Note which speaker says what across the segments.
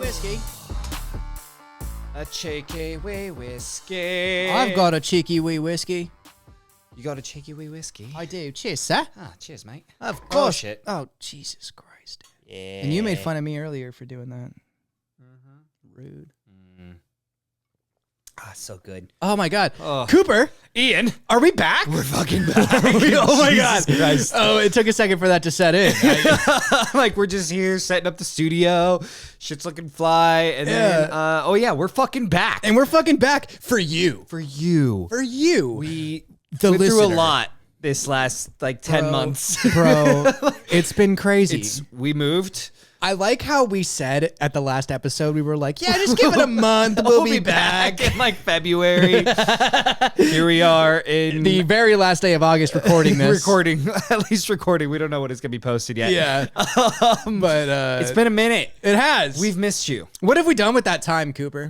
Speaker 1: whiskey.
Speaker 2: A cheeky wee whiskey.
Speaker 1: I've got a cheeky wee whiskey.
Speaker 2: You got a cheeky wee whiskey?
Speaker 1: I do. Cheers, sir.
Speaker 2: Ah, cheers, mate.
Speaker 1: Of course.
Speaker 2: Oh, shit.
Speaker 1: Oh, Jesus Christ.
Speaker 2: Yeah.
Speaker 1: And you made fun of me earlier for doing that. Rude.
Speaker 2: Ah, so good.
Speaker 1: Oh, my God.
Speaker 2: Oh.
Speaker 1: Cooper.
Speaker 2: Ian.
Speaker 1: Are we back?
Speaker 2: We're fucking back.
Speaker 1: Oh, my God.
Speaker 2: Christ.
Speaker 1: Oh, it took a second for that to set in.
Speaker 2: Like, we're just here setting up the studio. Shit's looking fly. And then, oh, yeah, we're fucking back.
Speaker 1: And we're fucking back for you.
Speaker 2: For you.
Speaker 1: For you.
Speaker 2: We
Speaker 1: the
Speaker 2: went
Speaker 1: listener.
Speaker 2: through a lot this last, 10 months.
Speaker 1: Bro, it's been crazy.
Speaker 2: We moved.
Speaker 1: I like how we said at the last episode, we were like, yeah, just give it a month. We'll be back.
Speaker 2: In February. Here we are in
Speaker 1: The very last day of August recording this.
Speaker 2: At least recording. We don't know when it's going to be posted yet.
Speaker 1: Yeah. But
Speaker 2: it's been a minute.
Speaker 1: It has.
Speaker 2: We've missed you.
Speaker 1: What have we done with that time, Cooper?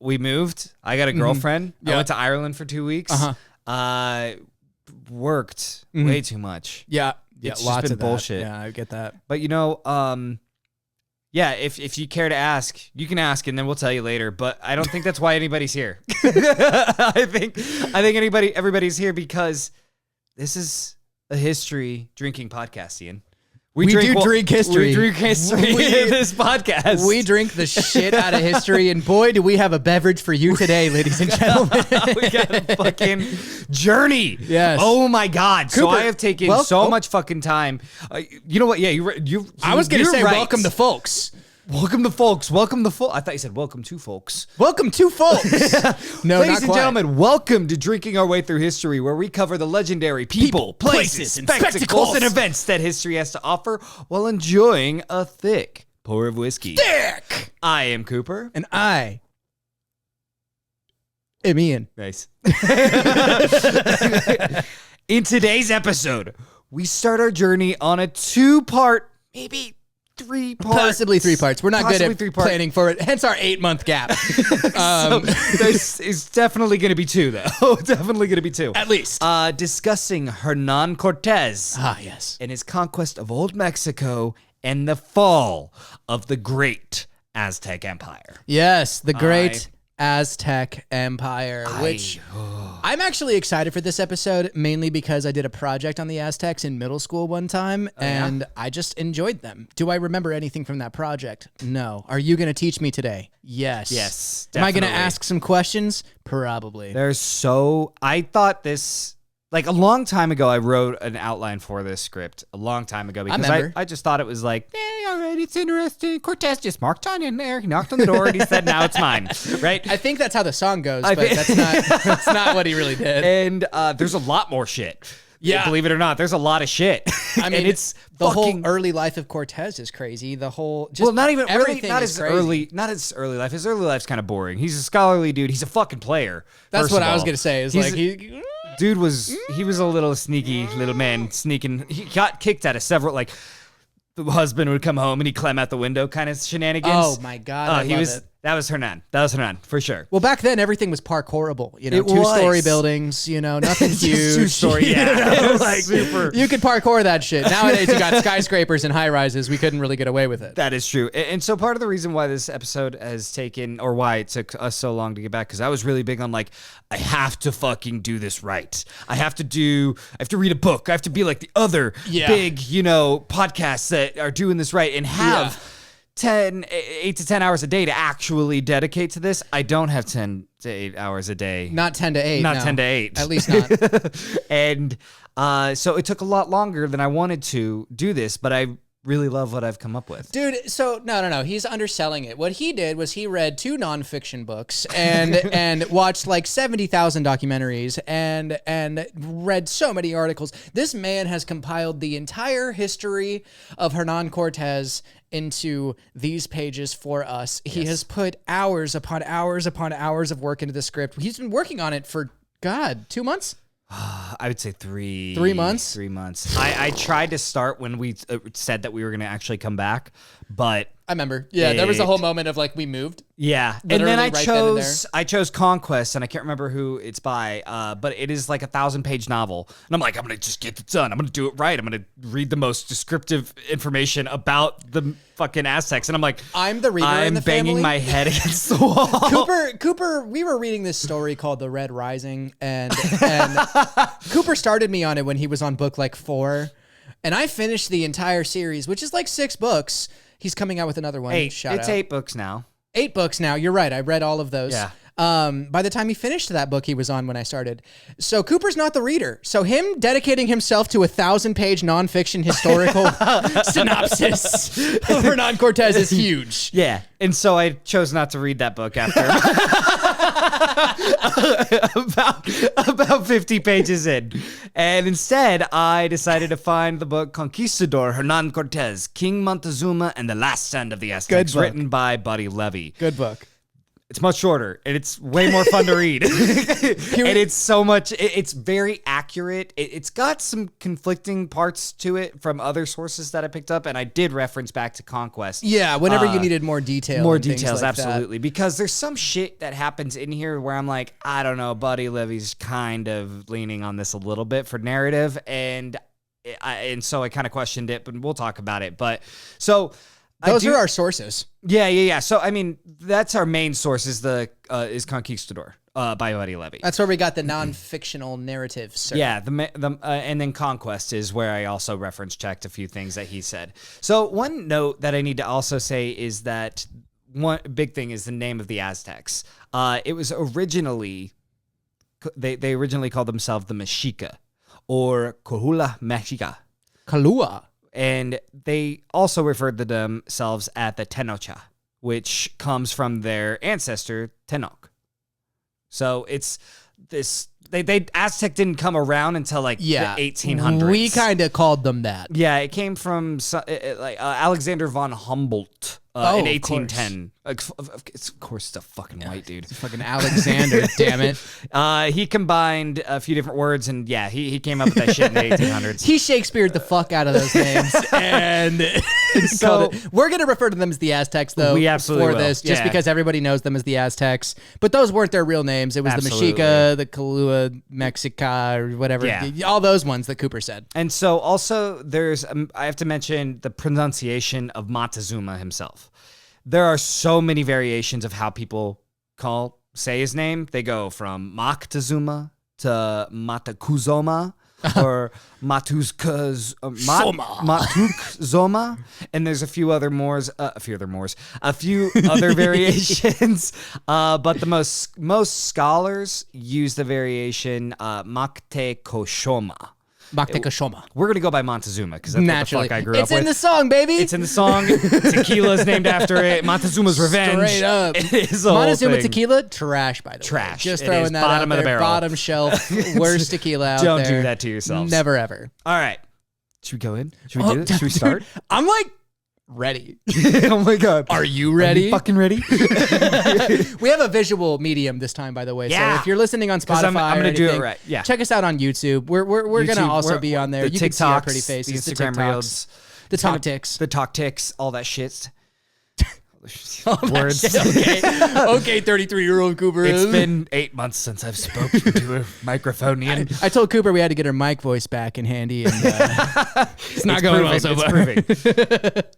Speaker 2: We moved. I got a girlfriend.
Speaker 1: Yeah.
Speaker 2: I went to Ireland for 2 weeks. Worked way too much.
Speaker 1: Yeah.
Speaker 2: It's just
Speaker 1: lots
Speaker 2: been
Speaker 1: of that.
Speaker 2: bullshit.
Speaker 1: Yeah, I get that.
Speaker 2: But yeah, if you care to ask, you can ask and then we'll tell you later. But I don't think that's why anybody's here. I think everybody's here because this is a history drinking podcast, Ian. We drink history. We drink history in this podcast.
Speaker 1: We drink the shit out of history, and boy, do we have a beverage for you today, ladies and gentlemen.
Speaker 2: We got a fucking journey.
Speaker 1: Yes.
Speaker 2: Oh my God. So
Speaker 1: Cooper,
Speaker 2: I have taken so much fucking time. You know what? Yeah,
Speaker 1: I was going to say
Speaker 2: right.
Speaker 1: welcome to folks.
Speaker 2: Welcome to folks. Welcome to folks. I thought you said welcome to folks.
Speaker 1: Welcome to folks. No,
Speaker 2: ladies
Speaker 1: not
Speaker 2: and
Speaker 1: quite.
Speaker 2: gentlemen, welcome to Drinking Our Way Through History, where we cover the legendary people, places, and spectacles and events that history has to offer while enjoying a thick pour of whiskey.
Speaker 1: Thick.
Speaker 2: I am Cooper.
Speaker 1: And I am Ian.
Speaker 2: Nice. In today's episode, we start our journey on a 2-part, maybe 3 parts.
Speaker 1: Possibly 3 parts. We're not good at
Speaker 2: 3-part.
Speaker 1: planning for it. Hence our 8-month gap.
Speaker 2: So this is definitely going to be 2, though. Definitely going to be 2.
Speaker 1: At least.
Speaker 2: Discussing Hernán Cortés.
Speaker 1: Ah, yes.
Speaker 2: And his conquest of Old Mexico and the fall of the great Aztec Empire.
Speaker 1: Yes, the great Aztec Empire, which I'm actually excited for this episode, mainly because I did a project on the Aztecs in middle school one time, and I just enjoyed them. Do I remember anything from that project? No. Are you going to teach me today? Yes.
Speaker 2: Yes,
Speaker 1: Am I going to
Speaker 2: definitely.
Speaker 1: ask some questions? Probably.
Speaker 2: I thought this, like a long time ago, I wrote an outline for this script a long time ago because I just thought it was like, all right, it's interesting. Cortez just marked on in there. He knocked on the door and he said, now it's mine. Right?
Speaker 1: I think that's how the song goes, but that's not what he really did.
Speaker 2: And there's a lot more shit.
Speaker 1: Yeah.
Speaker 2: Believe it or not, there's a lot of shit.
Speaker 1: I mean,
Speaker 2: and it's
Speaker 1: the
Speaker 2: fucking,
Speaker 1: whole early life of Cortez is crazy. The whole just
Speaker 2: well, not even really,
Speaker 1: everything
Speaker 2: not
Speaker 1: is
Speaker 2: his
Speaker 1: crazy.
Speaker 2: not his early life. His early life's kind of boring. He's a scholarly dude. He's a fucking player.
Speaker 1: That's
Speaker 2: first
Speaker 1: what
Speaker 2: of
Speaker 1: I was
Speaker 2: all.
Speaker 1: gonna say. Is
Speaker 2: He's
Speaker 1: like he.
Speaker 2: Dude was a little sneaky little man sneaking. He got kicked out of several, like the husband would come home and he'd climb out the window kind of shenanigans.
Speaker 1: Oh my God, I love it.
Speaker 2: That was Hernán. That was Hernán for sure.
Speaker 1: Well, back then everything was parkourable. You know,
Speaker 2: It was.
Speaker 1: 2-story buildings. You know, nothing huge.
Speaker 2: 2-story, yeah.
Speaker 1: You know,
Speaker 2: It was
Speaker 1: like
Speaker 2: super.
Speaker 1: you could parkour that shit. Nowadays you got skyscrapers and high rises. We couldn't really get away with it.
Speaker 2: That is true. And so part of the reason why this episode has taken, or why it took us so long to get back, because I was really big on like, I have to fucking do this right. I have to read a book. I have to be like the other big, podcasts that are doing this right and have 8 to 10 hours a day to actually dedicate to this. I don't have 10 to 8 hours a day.
Speaker 1: Not 10 to 8.
Speaker 2: Not
Speaker 1: no.
Speaker 2: 10 to 8.
Speaker 1: At least not.
Speaker 2: And so it took a lot longer than I wanted to do this, but I really love what I've come up with.
Speaker 1: Dude, so no. He's underselling it. What he did was he read 2 nonfiction books and watched like 70,000 documentaries and read so many articles. This man has compiled the entire history of Hernán Cortés into these pages for us. Yes. He has put hours upon hours upon hours of work into the script. He's been working on it for, 2 months?
Speaker 2: I would say 3
Speaker 1: months.
Speaker 2: 3 months. I tried to start when we said that we were going to actually come back, but
Speaker 1: I remember. Yeah, there was a whole moment of like we moved.
Speaker 2: Yeah, and
Speaker 1: Literally
Speaker 2: then I
Speaker 1: right then and there.
Speaker 2: chose Conquest, and I can't remember who it's by, but it is like a 1,000-page novel, and I'm like, I'm gonna just get it done. I'm gonna do it right. I'm gonna read the most descriptive information about the fucking Aztecs, and I'm like,
Speaker 1: I'm the reader in the
Speaker 2: I'm banging
Speaker 1: family.
Speaker 2: my head against the wall.
Speaker 1: Cooper, we were reading this story called The Red Rising, and Cooper started me on it when he was on book like 4, and I finished the entire series, which is like 6 books. He's coming out with another one.
Speaker 2: 8.
Speaker 1: Shout
Speaker 2: It's
Speaker 1: out.
Speaker 2: 8 books now.
Speaker 1: 8 books now. You're right. I read all of those.
Speaker 2: Yeah.
Speaker 1: By the time he finished that book, he was on when I started. So Cooper's not the reader. So him dedicating himself to a 1,000-page nonfiction historical synopsis of Hernán Cortés is huge.
Speaker 2: Yeah, and so I chose not to read that book after about 50 pages in. And instead, I decided to find the book Conquistador Hernán Cortés, King Montezuma and the Last Stand of the Aztecs, written by Buddy Levy.
Speaker 1: Good book.
Speaker 2: It's much shorter, and it's way more fun to read. And it's so much, it's very accurate. It's got some conflicting parts to it from other sources that I picked up, and I did reference back to Conquest.
Speaker 1: Yeah, whenever you needed more detail.
Speaker 2: More
Speaker 1: and things
Speaker 2: details,
Speaker 1: like
Speaker 2: absolutely. Because there's some shit that happens in here where I'm like, I don't know, Buddy Levy's kind of leaning on this a little bit for narrative, and so I kind of questioned it, but we'll talk about it. But so...
Speaker 1: Those are our sources.
Speaker 2: Yeah. So, I mean, that's our main source is Conquistador by Buddy Levy.
Speaker 1: That's where we got the non-fictional narrative, sir.
Speaker 2: Yeah, and then Conquest is where I also reference checked a few things that he said. So one note that I need to also say is that one big thing is the name of the Aztecs. It was originally, they originally called themselves the Mexica or Coahuila Mexica.
Speaker 1: Kalua.
Speaker 2: And they also referred to themselves as the Tenochtitlan, which comes from their ancestor, Tenoch. So it's this... Aztec didn't come around until like the 1800s.
Speaker 1: We kind of called them that.
Speaker 2: Yeah, it came from Alexander von Humboldt in 1810. Of course, it's a fucking white dude.
Speaker 1: It's fucking Alexander, damn it.
Speaker 2: He combined a few different words, and yeah, he came up with that shit in the 1800s.
Speaker 1: He Shakespeare'd the fuck out of those names, and so we're gonna refer to them as the Aztecs, though.
Speaker 2: We absolutely
Speaker 1: for this, just
Speaker 2: yeah.
Speaker 1: because everybody knows them as the Aztecs. But those weren't their real names. It was
Speaker 2: Absolutely.
Speaker 1: the Mexica, the Kalua Mexica, or whatever.
Speaker 2: Yeah.
Speaker 1: All those ones that Cooper said.
Speaker 2: And so also there's, I have to mention the pronunciation of Montezuma himself. There are so many variations of how people say his name. They go from Moctezuma to Matacuzoma or Matukzoma. And there's a few other variations. But the most scholars use the variation Moctecoshoma.
Speaker 1: Moctezuma.
Speaker 2: We're going to go by Montezuma because that's
Speaker 1: Naturally.
Speaker 2: what the fuck I grew up with.
Speaker 1: It's in the song, baby.
Speaker 2: It's in the song. Tequila is named after it. Montezuma's Revenge.
Speaker 1: Straight up.
Speaker 2: It is a
Speaker 1: Montezuma
Speaker 2: whole thing.
Speaker 1: tequila, trash, by the way.
Speaker 2: Trash.
Speaker 1: Just
Speaker 2: It
Speaker 1: throwing
Speaker 2: is
Speaker 1: that
Speaker 2: bottom
Speaker 1: out
Speaker 2: of the
Speaker 1: there.
Speaker 2: barrel.
Speaker 1: Bottom shelf. Worst tequila out
Speaker 2: Don't
Speaker 1: there.
Speaker 2: do that to yourselves.
Speaker 1: Never, ever.
Speaker 2: All right. Should we go in? Should we do it? Should we start?
Speaker 1: I'm like ready.
Speaker 2: Oh my God.
Speaker 1: Are you ready?
Speaker 2: Are you fucking ready?
Speaker 1: We have a visual medium this time, by the way.
Speaker 2: Yeah.
Speaker 1: So if you're listening on Spotify,
Speaker 2: I'm
Speaker 1: or
Speaker 2: going to do it
Speaker 1: anything,
Speaker 2: right. Yeah.
Speaker 1: check us out on YouTube. We're going to also be on there.
Speaker 2: The
Speaker 1: You
Speaker 2: TikToks,
Speaker 1: can see our pretty faces.
Speaker 2: the Instagram reels,
Speaker 1: the TikToks.
Speaker 2: the talk ticks, all that shit.
Speaker 1: Words. Okay, 33-year-old Cooper.
Speaker 2: It's been 8 months since I've spoken to a microphonian.
Speaker 1: I told Cooper we had to get her mic voice back in handy, and it's not going well so far.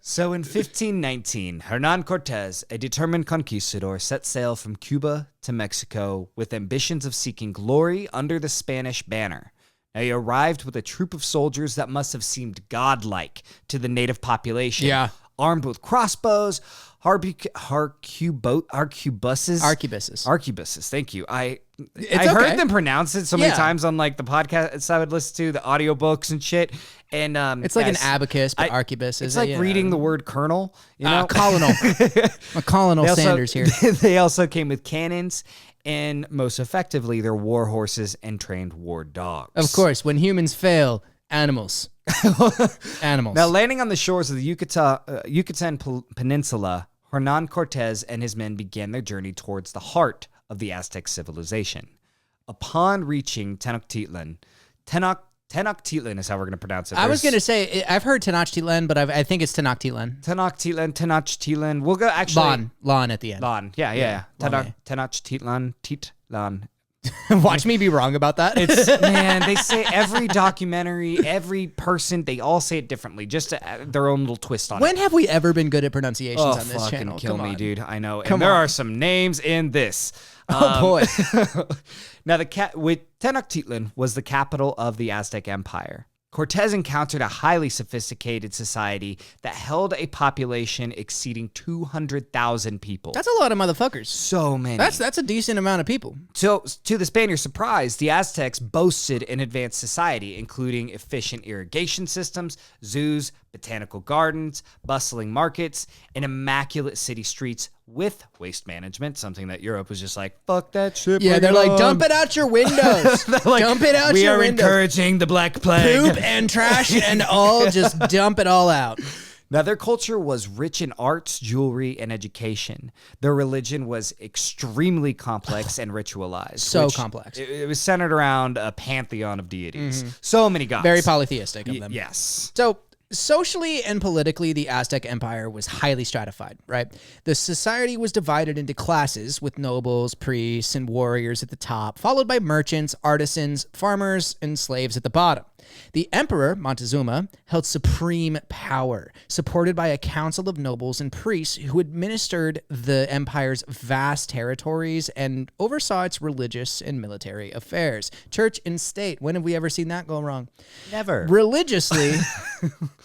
Speaker 2: So in 1519, Hernán Cortés, a determined conquistador, set sail from Cuba to Mexico with ambitions of seeking glory under the Spanish banner. Now, he arrived with a troop of soldiers that must have seemed godlike to the native population.
Speaker 1: Yeah.
Speaker 2: Armed with crossbows, arquebuses. Thank you. I heard them pronounce it so many times on like the podcasts I would listen to, the audiobooks and shit. And
Speaker 1: it's like an abacus, but arquebus is
Speaker 2: it's like reading the word colonel. You know,
Speaker 1: colonel. A colonel Sanders here.
Speaker 2: They also came with cannons. And most effectively, they're war horses and trained war dogs.
Speaker 1: Of course, when humans fail, animals. Animals.
Speaker 2: Now, landing on the shores of the Yucatan Peninsula, Hernán Cortés and his men began their journey towards the heart of the Aztec civilization. Upon reaching Tenochtitlan, Tenochtitlan is how we're going to pronounce it.
Speaker 1: I was going to say, I've heard Tenochtitlan, but I think it's Tenochtitlan.
Speaker 2: Tenochtitlan. We'll go actually.
Speaker 1: Lon at the end.
Speaker 2: Lon. Yeah. Tenochtitlan. Titlan.
Speaker 1: Watch me be wrong about that.
Speaker 2: Man, they say every documentary, every person, they all say it differently, just to add their own little twist on it.
Speaker 1: When have we ever been good at pronunciations on this
Speaker 2: fucking
Speaker 1: channel?
Speaker 2: kill
Speaker 1: Come
Speaker 2: me,
Speaker 1: on.
Speaker 2: dude. I know. And there are some names in this.
Speaker 1: Oh, boy.
Speaker 2: Now, Tenochtitlan was the capital of the Aztec Empire. Cortés encountered a highly sophisticated society that held a population exceeding 200,000 people.
Speaker 1: That's a lot of motherfuckers.
Speaker 2: So many.
Speaker 1: That's a decent amount of people.
Speaker 2: So, to the Spaniards' surprise, the Aztecs boasted an advanced society, including efficient irrigation systems, zoos, botanical gardens, bustling markets, and immaculate city streets with waste management, something that Europe was just like, fuck that shit.
Speaker 1: Yeah, they're like, dump it out your windows.
Speaker 2: Like,
Speaker 1: dump it out
Speaker 2: we
Speaker 1: your
Speaker 2: are
Speaker 1: windows.
Speaker 2: encouraging the Black Plague.
Speaker 1: Poop and trash and all, just dump it all out.
Speaker 2: Now, their culture was rich in arts, jewelry, and education. Their religion was extremely complex and ritualized.
Speaker 1: So complex.
Speaker 2: It was centered around a pantheon of deities. So many gods.
Speaker 1: Very polytheistic of them.
Speaker 2: Yes.
Speaker 1: So, socially and politically, the Aztec Empire was highly stratified, right? The society was divided into classes with nobles, priests, and warriors at the top, followed by merchants, artisans, farmers, and slaves at the bottom. The emperor, Montezuma, held supreme power, supported by a council of nobles and priests who administered the empire's vast territories and oversaw its religious and military affairs. Church and state, when have we ever seen that go wrong?
Speaker 2: Never.
Speaker 1: Religiously,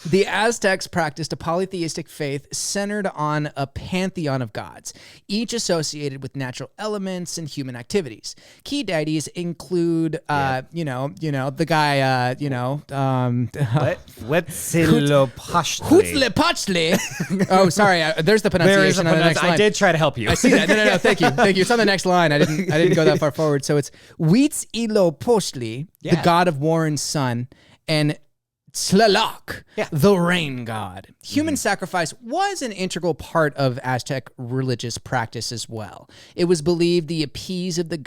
Speaker 1: the Aztecs practiced a polytheistic faith centered on a pantheon of gods, each associated with natural elements and human activities. Key deities include, the guy,
Speaker 2: Huitzilopochtli.
Speaker 1: Oh, sorry. There's the pronunciation on the next line.
Speaker 2: I did try to help you.
Speaker 1: I see that. No. Thank you. It's on the next line. I didn't go that far forward. So it's Huitzilopochtli, the god of war and sun, and Tlaloc, the rain god. Human sacrifice was an integral part of Aztec religious practice as well. It was believed to appease the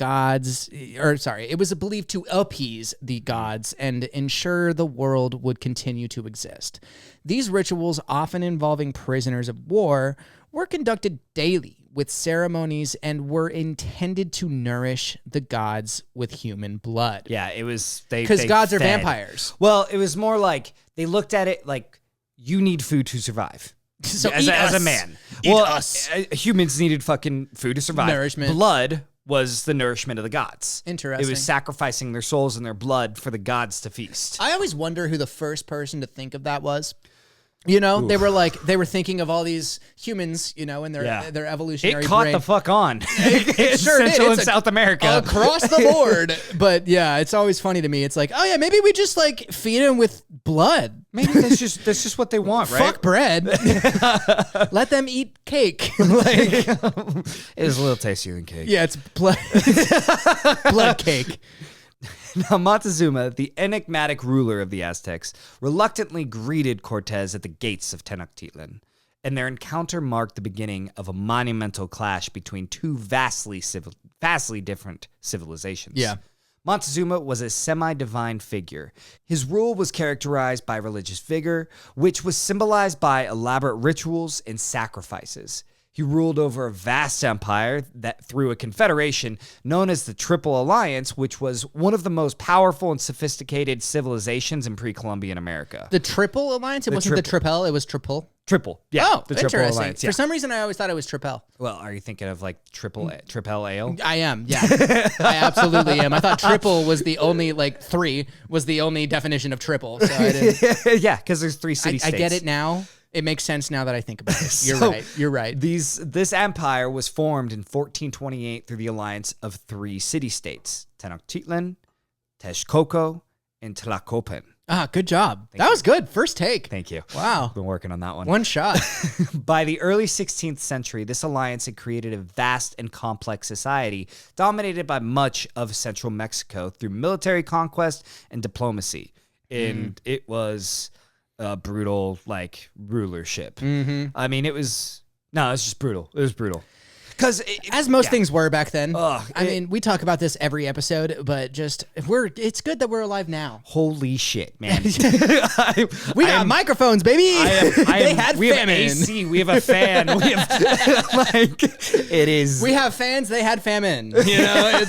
Speaker 1: gods and ensure the world would continue to exist. These rituals, often involving prisoners of war, were conducted daily with ceremonies and were intended to nourish the gods with human blood.
Speaker 2: Yeah, it was
Speaker 1: because gods are vampires.
Speaker 2: Well, it was more like they looked at it like you need food to survive.
Speaker 1: So
Speaker 2: as a man, humans needed fucking food to survive.
Speaker 1: Nourishment.
Speaker 2: Blood was the nourishment of the gods.
Speaker 1: Interesting.
Speaker 2: It was sacrificing their souls and their blood for the gods to feast.
Speaker 1: I always wonder who the first person to think of that was. You know, they were thinking of all these humans, you know, in their evolutionary
Speaker 2: It caught
Speaker 1: brain.
Speaker 2: the fuck on.
Speaker 1: It sure did.
Speaker 2: Central and South America.
Speaker 1: Across the board. But yeah, it's always funny to me. It's like, oh yeah, maybe we just like feed them with blood.
Speaker 2: Maybe that's just what they want, right?
Speaker 1: Fuck bread. Let them eat cake. Like,
Speaker 2: it is a little tastier than cake.
Speaker 1: Yeah, it's blood. Blood cake.
Speaker 2: Now, Montezuma, the enigmatic ruler of the Aztecs, reluctantly greeted Cortés at the gates of Tenochtitlan, and their encounter marked the beginning of a monumental clash between two vastly different civilizations.
Speaker 1: Yeah.
Speaker 2: Montezuma was a semi-divine figure. His rule was characterized by religious vigor, which was symbolized by elaborate rituals and sacrifices. He ruled over a vast empire that through a confederation known as the Triple Alliance, which was one of the most powerful and sophisticated civilizations in pre-Columbian America.
Speaker 1: The Triple Alliance? It wasn't the Tripel, it was Triple.
Speaker 2: Triple. Yeah.
Speaker 1: Oh,
Speaker 2: the Triple
Speaker 1: interesting.
Speaker 2: Alliance. Yeah.
Speaker 1: For some reason, I always thought it was Tripel.
Speaker 2: Well, are you thinking of like Triple Ale?
Speaker 1: I am, yeah. I absolutely am. I thought triple was the only, like, three was the only definition of triple. So I didn't.
Speaker 2: Yeah, because there's three city-states.
Speaker 1: I get it now. It makes sense now that I think about it. You're right.
Speaker 2: This empire was formed in 1428 through the alliance of three city-states, Tenochtitlan, Texcoco, and Tlacopan.
Speaker 1: Ah, good job. That was good. First take.
Speaker 2: Thank you.
Speaker 1: Wow.
Speaker 2: Been working on that one.
Speaker 1: One shot.
Speaker 2: By the early 16th century, this alliance had created a vast and complex society dominated by much of central Mexico through military conquest and diplomacy. And it was a brutal, like, rulership. I mean, it's just brutal. It was brutal. because
Speaker 1: as most things were back then. I mean, we talk about this every episode, but just it's good that we're alive now.
Speaker 2: Holy shit, man!
Speaker 1: We got microphones, baby. They had
Speaker 2: we
Speaker 1: famine.
Speaker 2: have AC. We have a fan. We have like it is.
Speaker 1: We have fans. They had famine. You know,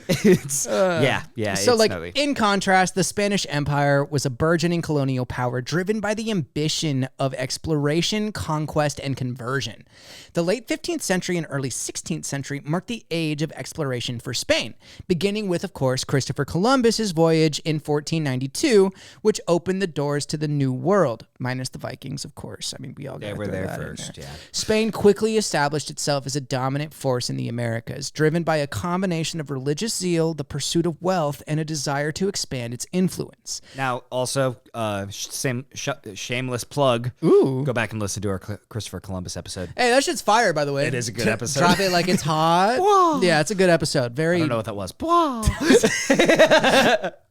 Speaker 2: it's yeah.
Speaker 1: So,
Speaker 2: it's
Speaker 1: like,
Speaker 2: snowy.
Speaker 1: in contrast, the Spanish Empire was a burgeoning colonial power driven by the ambition of exploration, conquest, and conversion. The late 15th century and early 16th century marked the age of exploration for Spain, beginning with, of course, Christopher Columbus's voyage in 1492, which opened the doors to the New World, minus the Vikings, of course. I mean, we all got
Speaker 2: were there first. Yeah.
Speaker 1: Spain quickly established itself as a dominant force in the Americas, driven by a combination of religious zeal, the pursuit of wealth, and a desire to expand its influence.
Speaker 2: Now, also, shameless plug.
Speaker 1: Ooh.
Speaker 2: Go back and listen to our Christopher Columbus episode.
Speaker 1: Hey, that shit's fire, by the way.
Speaker 2: It is a good episode.
Speaker 1: Drop it like it's hot. Yeah, it's a good episode. Very.
Speaker 2: I don't know what that was.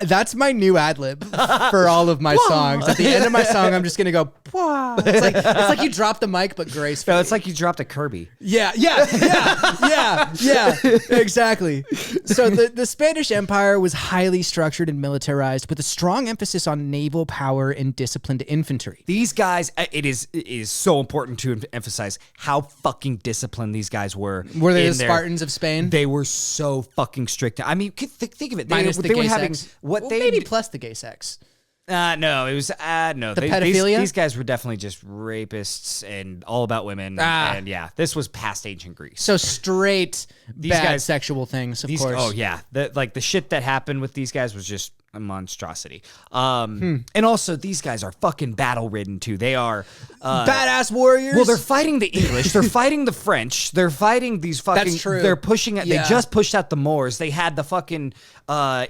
Speaker 1: That's my new ad lib for all of my songs. At the end of my song, I'm just gonna go. It's like you drop the mic, but gracefully.
Speaker 2: No, it's like you dropped a Kirby.
Speaker 1: Yeah, exactly. So the Spanish Empire was highly structured and militarized, with a strong emphasis on naval power and disciplined infantry.
Speaker 2: These guys, it is so important to emphasize how fucking disciplined these guys were.
Speaker 1: Were they the Spartans of Spain?
Speaker 2: They were so fucking strict. I mean, think of it.
Speaker 1: Minus the
Speaker 2: they
Speaker 1: gay
Speaker 2: were having
Speaker 1: sex.
Speaker 2: what
Speaker 1: Well,
Speaker 2: they
Speaker 1: maybe plus the gay sex.
Speaker 2: No, it was no.
Speaker 1: The pedophilia?
Speaker 2: These guys were definitely just rapists and all about women. And yeah, this was past ancient Greece.
Speaker 1: So straight
Speaker 2: These
Speaker 1: bad
Speaker 2: guys-
Speaker 1: sexual things, of course.
Speaker 2: Oh yeah, the shit that happened with these guys was just a monstrosity. And also these guys are fucking battle ridden too. They are
Speaker 1: Badass warriors.
Speaker 2: well, they're fighting the English. They're fighting the French. They're fighting these fucking.
Speaker 1: That's true.
Speaker 2: They're pushing.
Speaker 1: Yeah.
Speaker 2: They just pushed out the Moors. They had the fucking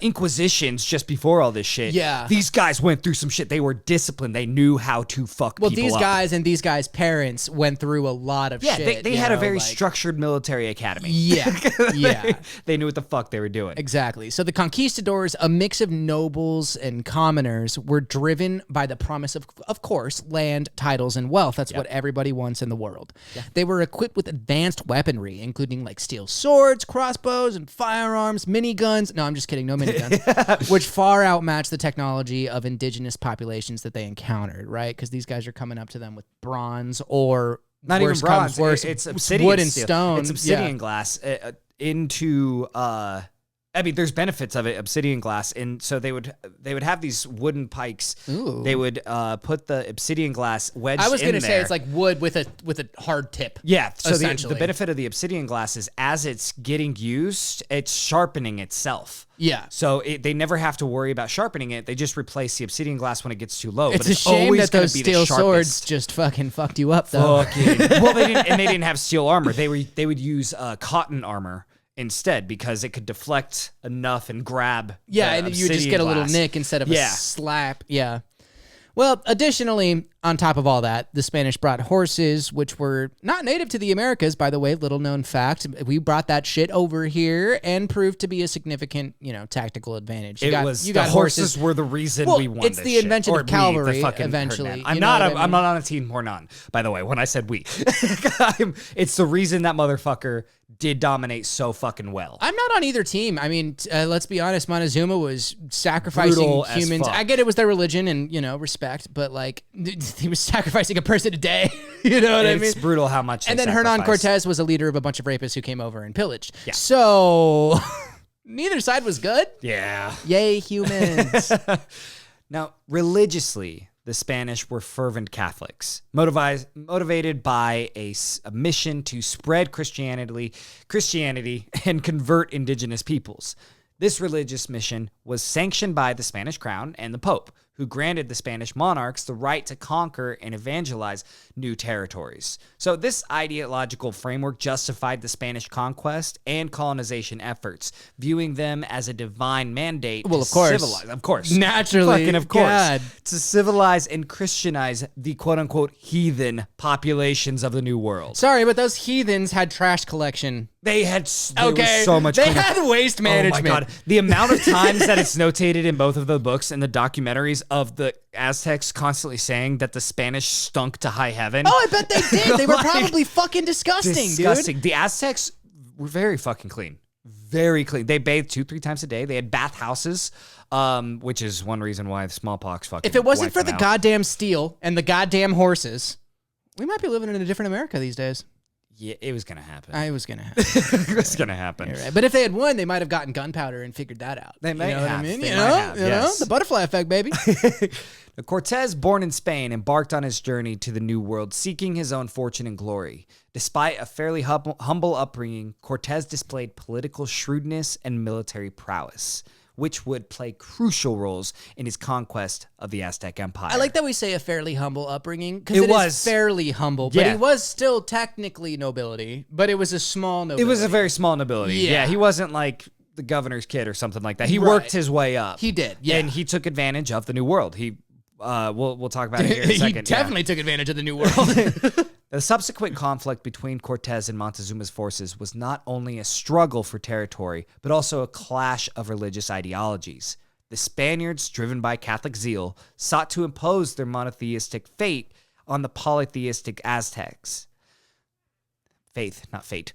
Speaker 2: Inquisitions just before all this shit.
Speaker 1: Yeah.
Speaker 2: These guys went through some shit. They were disciplined. They knew how to fuck
Speaker 1: Well,
Speaker 2: people
Speaker 1: these
Speaker 2: up.
Speaker 1: guys and these guys' parents went through a lot of
Speaker 2: Yeah,
Speaker 1: shit.
Speaker 2: they
Speaker 1: you
Speaker 2: had a
Speaker 1: know,
Speaker 2: very
Speaker 1: like-
Speaker 2: structured military academy.
Speaker 1: Yeah.
Speaker 2: They knew what the fuck they were doing.
Speaker 1: Exactly. So the conquistadors, a mix of nobles and commoners, were driven by the promise of course, land, titles, and wealth. That's what everybody wants in the world. They were equipped with advanced weaponry, including like steel swords, crossbows, and firearms, miniguns. No, I'm just kidding. No miniguns. Which far outmatched the technology of indigenous populations that they encountered, right? Because these guys are coming up to them with bronze or
Speaker 2: Not
Speaker 1: worse
Speaker 2: even bronze.
Speaker 1: comes worse,
Speaker 2: It's obsidian
Speaker 1: wood and
Speaker 2: steel.
Speaker 1: stone.
Speaker 2: It's obsidian
Speaker 1: Yeah.
Speaker 2: glass into. I mean, there's benefits of it, obsidian glass, and so they would have these wooden pikes.
Speaker 1: Ooh.
Speaker 2: They would put the obsidian glass wedged.
Speaker 1: I was
Speaker 2: going
Speaker 1: gonna
Speaker 2: to
Speaker 1: say it's like wood with a hard tip.
Speaker 2: yeah. So the
Speaker 1: essentially.
Speaker 2: benefit of the obsidian glass is as it's getting used, it's sharpening itself.
Speaker 1: Yeah.
Speaker 2: So they never have to worry about sharpening it. They just replace the obsidian glass when it gets too low.
Speaker 1: It's
Speaker 2: but
Speaker 1: a
Speaker 2: it's
Speaker 1: shame
Speaker 2: always
Speaker 1: that
Speaker 2: gonna
Speaker 1: those
Speaker 2: be the
Speaker 1: steel swords
Speaker 2: sharpest.
Speaker 1: just fucking fucked you up, though.
Speaker 2: Well, they didn't have steel armor. They would use cotton armor instead because it could deflect enough and grab.
Speaker 1: Yeah,
Speaker 2: the
Speaker 1: and you would just
Speaker 2: obsidian
Speaker 1: get a little
Speaker 2: glass.
Speaker 1: nick instead of a
Speaker 2: Yeah.
Speaker 1: slap. Yeah. Well, additionally, on top of all that, the Spanish brought horses, which were not native to the Americas, by the way, little known fact. We brought that shit over here and proved to be a significant, tactical advantage. You got
Speaker 2: horses were the reason
Speaker 1: Well,
Speaker 2: we won.
Speaker 1: it's
Speaker 2: this
Speaker 1: the
Speaker 2: shit.
Speaker 1: invention
Speaker 2: Or
Speaker 1: of
Speaker 2: we,
Speaker 1: cavalry,
Speaker 2: the fucking
Speaker 1: eventually.
Speaker 2: Hernán. I'm
Speaker 1: You know
Speaker 2: not.
Speaker 1: what I mean?
Speaker 2: I'm not on a team Hernán. By the way, when I said we, it's the reason that motherfucker did dominate so fucking well.
Speaker 1: I'm not on either team. I mean, let's be honest. Montezuma was sacrificing
Speaker 2: Brutal as
Speaker 1: humans.
Speaker 2: fuck.
Speaker 1: I get it was their religion and, respect, but like he was sacrificing a person a day. You know what I mean?
Speaker 2: It's brutal how much.
Speaker 1: And
Speaker 2: they
Speaker 1: then Hernán
Speaker 2: sacrificed.
Speaker 1: Cortés was a leader of a bunch of rapists who came over and pillaged.
Speaker 2: Yeah.
Speaker 1: So neither side was good.
Speaker 2: Yeah.
Speaker 1: Yay, humans.
Speaker 2: Now, religiously, the Spanish were fervent Catholics, motivated by a mission to spread Christianity and convert indigenous peoples. This religious mission was sanctioned by the Spanish crown and the Pope, who granted the Spanish monarchs the right to conquer and evangelize new territories. So this ideological framework justified the Spanish conquest and colonization efforts, viewing them as a divine mandate
Speaker 1: Well,
Speaker 2: to
Speaker 1: of course.
Speaker 2: civilize. Of course.
Speaker 1: Naturally.
Speaker 2: Fucking of course.
Speaker 1: God.
Speaker 2: To civilize and Christianize the quote-unquote heathen populations of the New World.
Speaker 1: Sorry, but those heathens had trash collection.
Speaker 2: They had
Speaker 1: Okay.
Speaker 2: so much
Speaker 1: They
Speaker 2: cleanup.
Speaker 1: had waste management.
Speaker 2: Oh my God. The amount of times that it's notated in both of the books and the documentaries of the Aztecs constantly saying that the Spanish stunk to high heaven.
Speaker 1: Oh, I bet they did. They were
Speaker 2: Like,
Speaker 1: probably fucking disgusting, dude.
Speaker 2: The Aztecs were very fucking clean. Very clean. They bathed 2-3 times a day. They had bathhouses, which is one reason why the smallpox fucking.
Speaker 1: If it wasn't
Speaker 2: wiped
Speaker 1: for
Speaker 2: them
Speaker 1: the
Speaker 2: out.
Speaker 1: goddamn steel and the goddamn horses, we might be living in a different America these days.
Speaker 2: Yeah, it was gonna happen.
Speaker 1: I was gonna happen.
Speaker 2: It was gonna happen.
Speaker 1: You're right. But if they had won, they might have gotten gunpowder and figured that out.
Speaker 2: They may
Speaker 1: you know
Speaker 2: have.
Speaker 1: What I mean?
Speaker 2: They
Speaker 1: You
Speaker 2: might
Speaker 1: know,
Speaker 2: have,
Speaker 1: you know,
Speaker 2: yes.
Speaker 1: the butterfly effect, baby.
Speaker 2: Cortés, born in Spain, embarked on his journey to the New World, seeking his own fortune and glory. Despite a fairly humble upbringing, Cortés displayed political shrewdness and military prowess, which would play crucial roles in his conquest of the Aztec Empire.
Speaker 1: I like that we say a fairly humble upbringing because
Speaker 2: It
Speaker 1: it
Speaker 2: was.
Speaker 1: is fairly humble, but
Speaker 2: Yeah.
Speaker 1: he was still technically nobility, but it was a small nobility.
Speaker 2: It was a very small nobility.
Speaker 1: Yeah.
Speaker 2: He wasn't like the governor's kid or something like that. He
Speaker 1: Right.
Speaker 2: worked his way up.
Speaker 1: He did, yeah.
Speaker 2: And he took advantage of the New World. We'll talk about it here in a
Speaker 1: He
Speaker 2: second.
Speaker 1: definitely took advantage of the New World.
Speaker 2: The subsequent conflict between Cortés and Montezuma's forces was not only a struggle for territory, but also a clash of religious ideologies. The Spaniards, driven by Catholic zeal, sought to impose their monotheistic faith on the polytheistic Aztecs. Faith, not fate.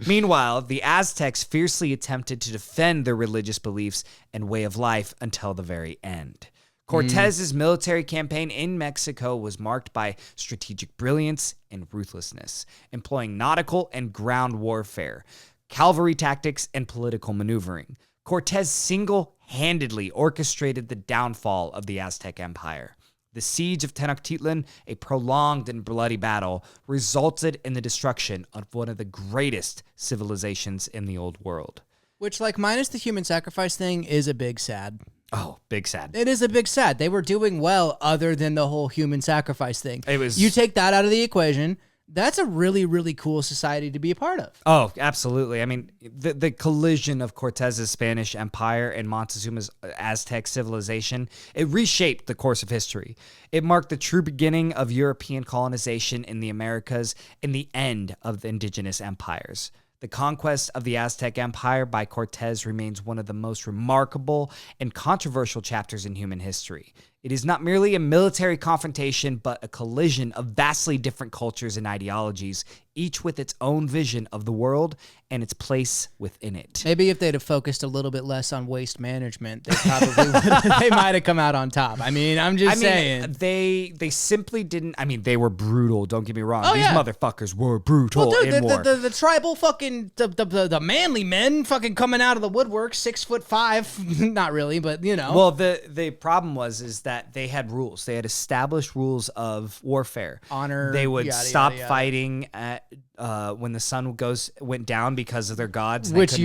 Speaker 2: Meanwhile, the Aztecs fiercely attempted to defend their religious beliefs and way of life until the very end. Cortez's military campaign in Mexico was marked by strategic brilliance and ruthlessness, employing nautical and ground warfare, cavalry tactics, and political maneuvering. Cortés single-handedly orchestrated the downfall of the Aztec Empire. The siege of Tenochtitlan, a prolonged and bloody battle, resulted in the destruction of one of the greatest civilizations in the Old World.
Speaker 1: Which, like, minus the human sacrifice thing, is a big sad.
Speaker 2: Oh, big sad.
Speaker 1: It is a big sad. They were doing well other than the whole human sacrifice thing.
Speaker 2: It was-
Speaker 1: You take that out of the equation, that's a really, really cool society to be a part of.
Speaker 2: Oh, absolutely. I mean, the collision of Cortez's Spanish Empire and Montezuma's Aztec civilization, it reshaped the course of history. It marked the true beginning of European colonization in the Americas and the end of the indigenous empires. The conquest of the Aztec Empire by Cortés remains one of the most remarkable and controversial chapters in human history. It is not merely a military confrontation, but a collision of vastly different cultures and ideologies, each with its own vision of the world and its place within it.
Speaker 1: Maybe if they'd have focused a little bit less on waste management, they probably they might have come out on top. I mean, I'm just saying.
Speaker 2: They simply didn't. I mean, they were brutal. Don't get me wrong.
Speaker 1: Oh,
Speaker 2: These
Speaker 1: yeah.
Speaker 2: motherfuckers were brutal
Speaker 1: Well, dude,
Speaker 2: in war.
Speaker 1: the tribal fucking the manly men fucking coming out of the woodwork, 6'5", not really, but you know.
Speaker 2: Well, the problem is that they had rules. They had established rules of warfare.
Speaker 1: Honor,
Speaker 2: They would
Speaker 1: yada,
Speaker 2: stop
Speaker 1: yada, yada.
Speaker 2: fighting at when the sun went down because of their gods. and they
Speaker 1: Which
Speaker 2: couldn't
Speaker 1: the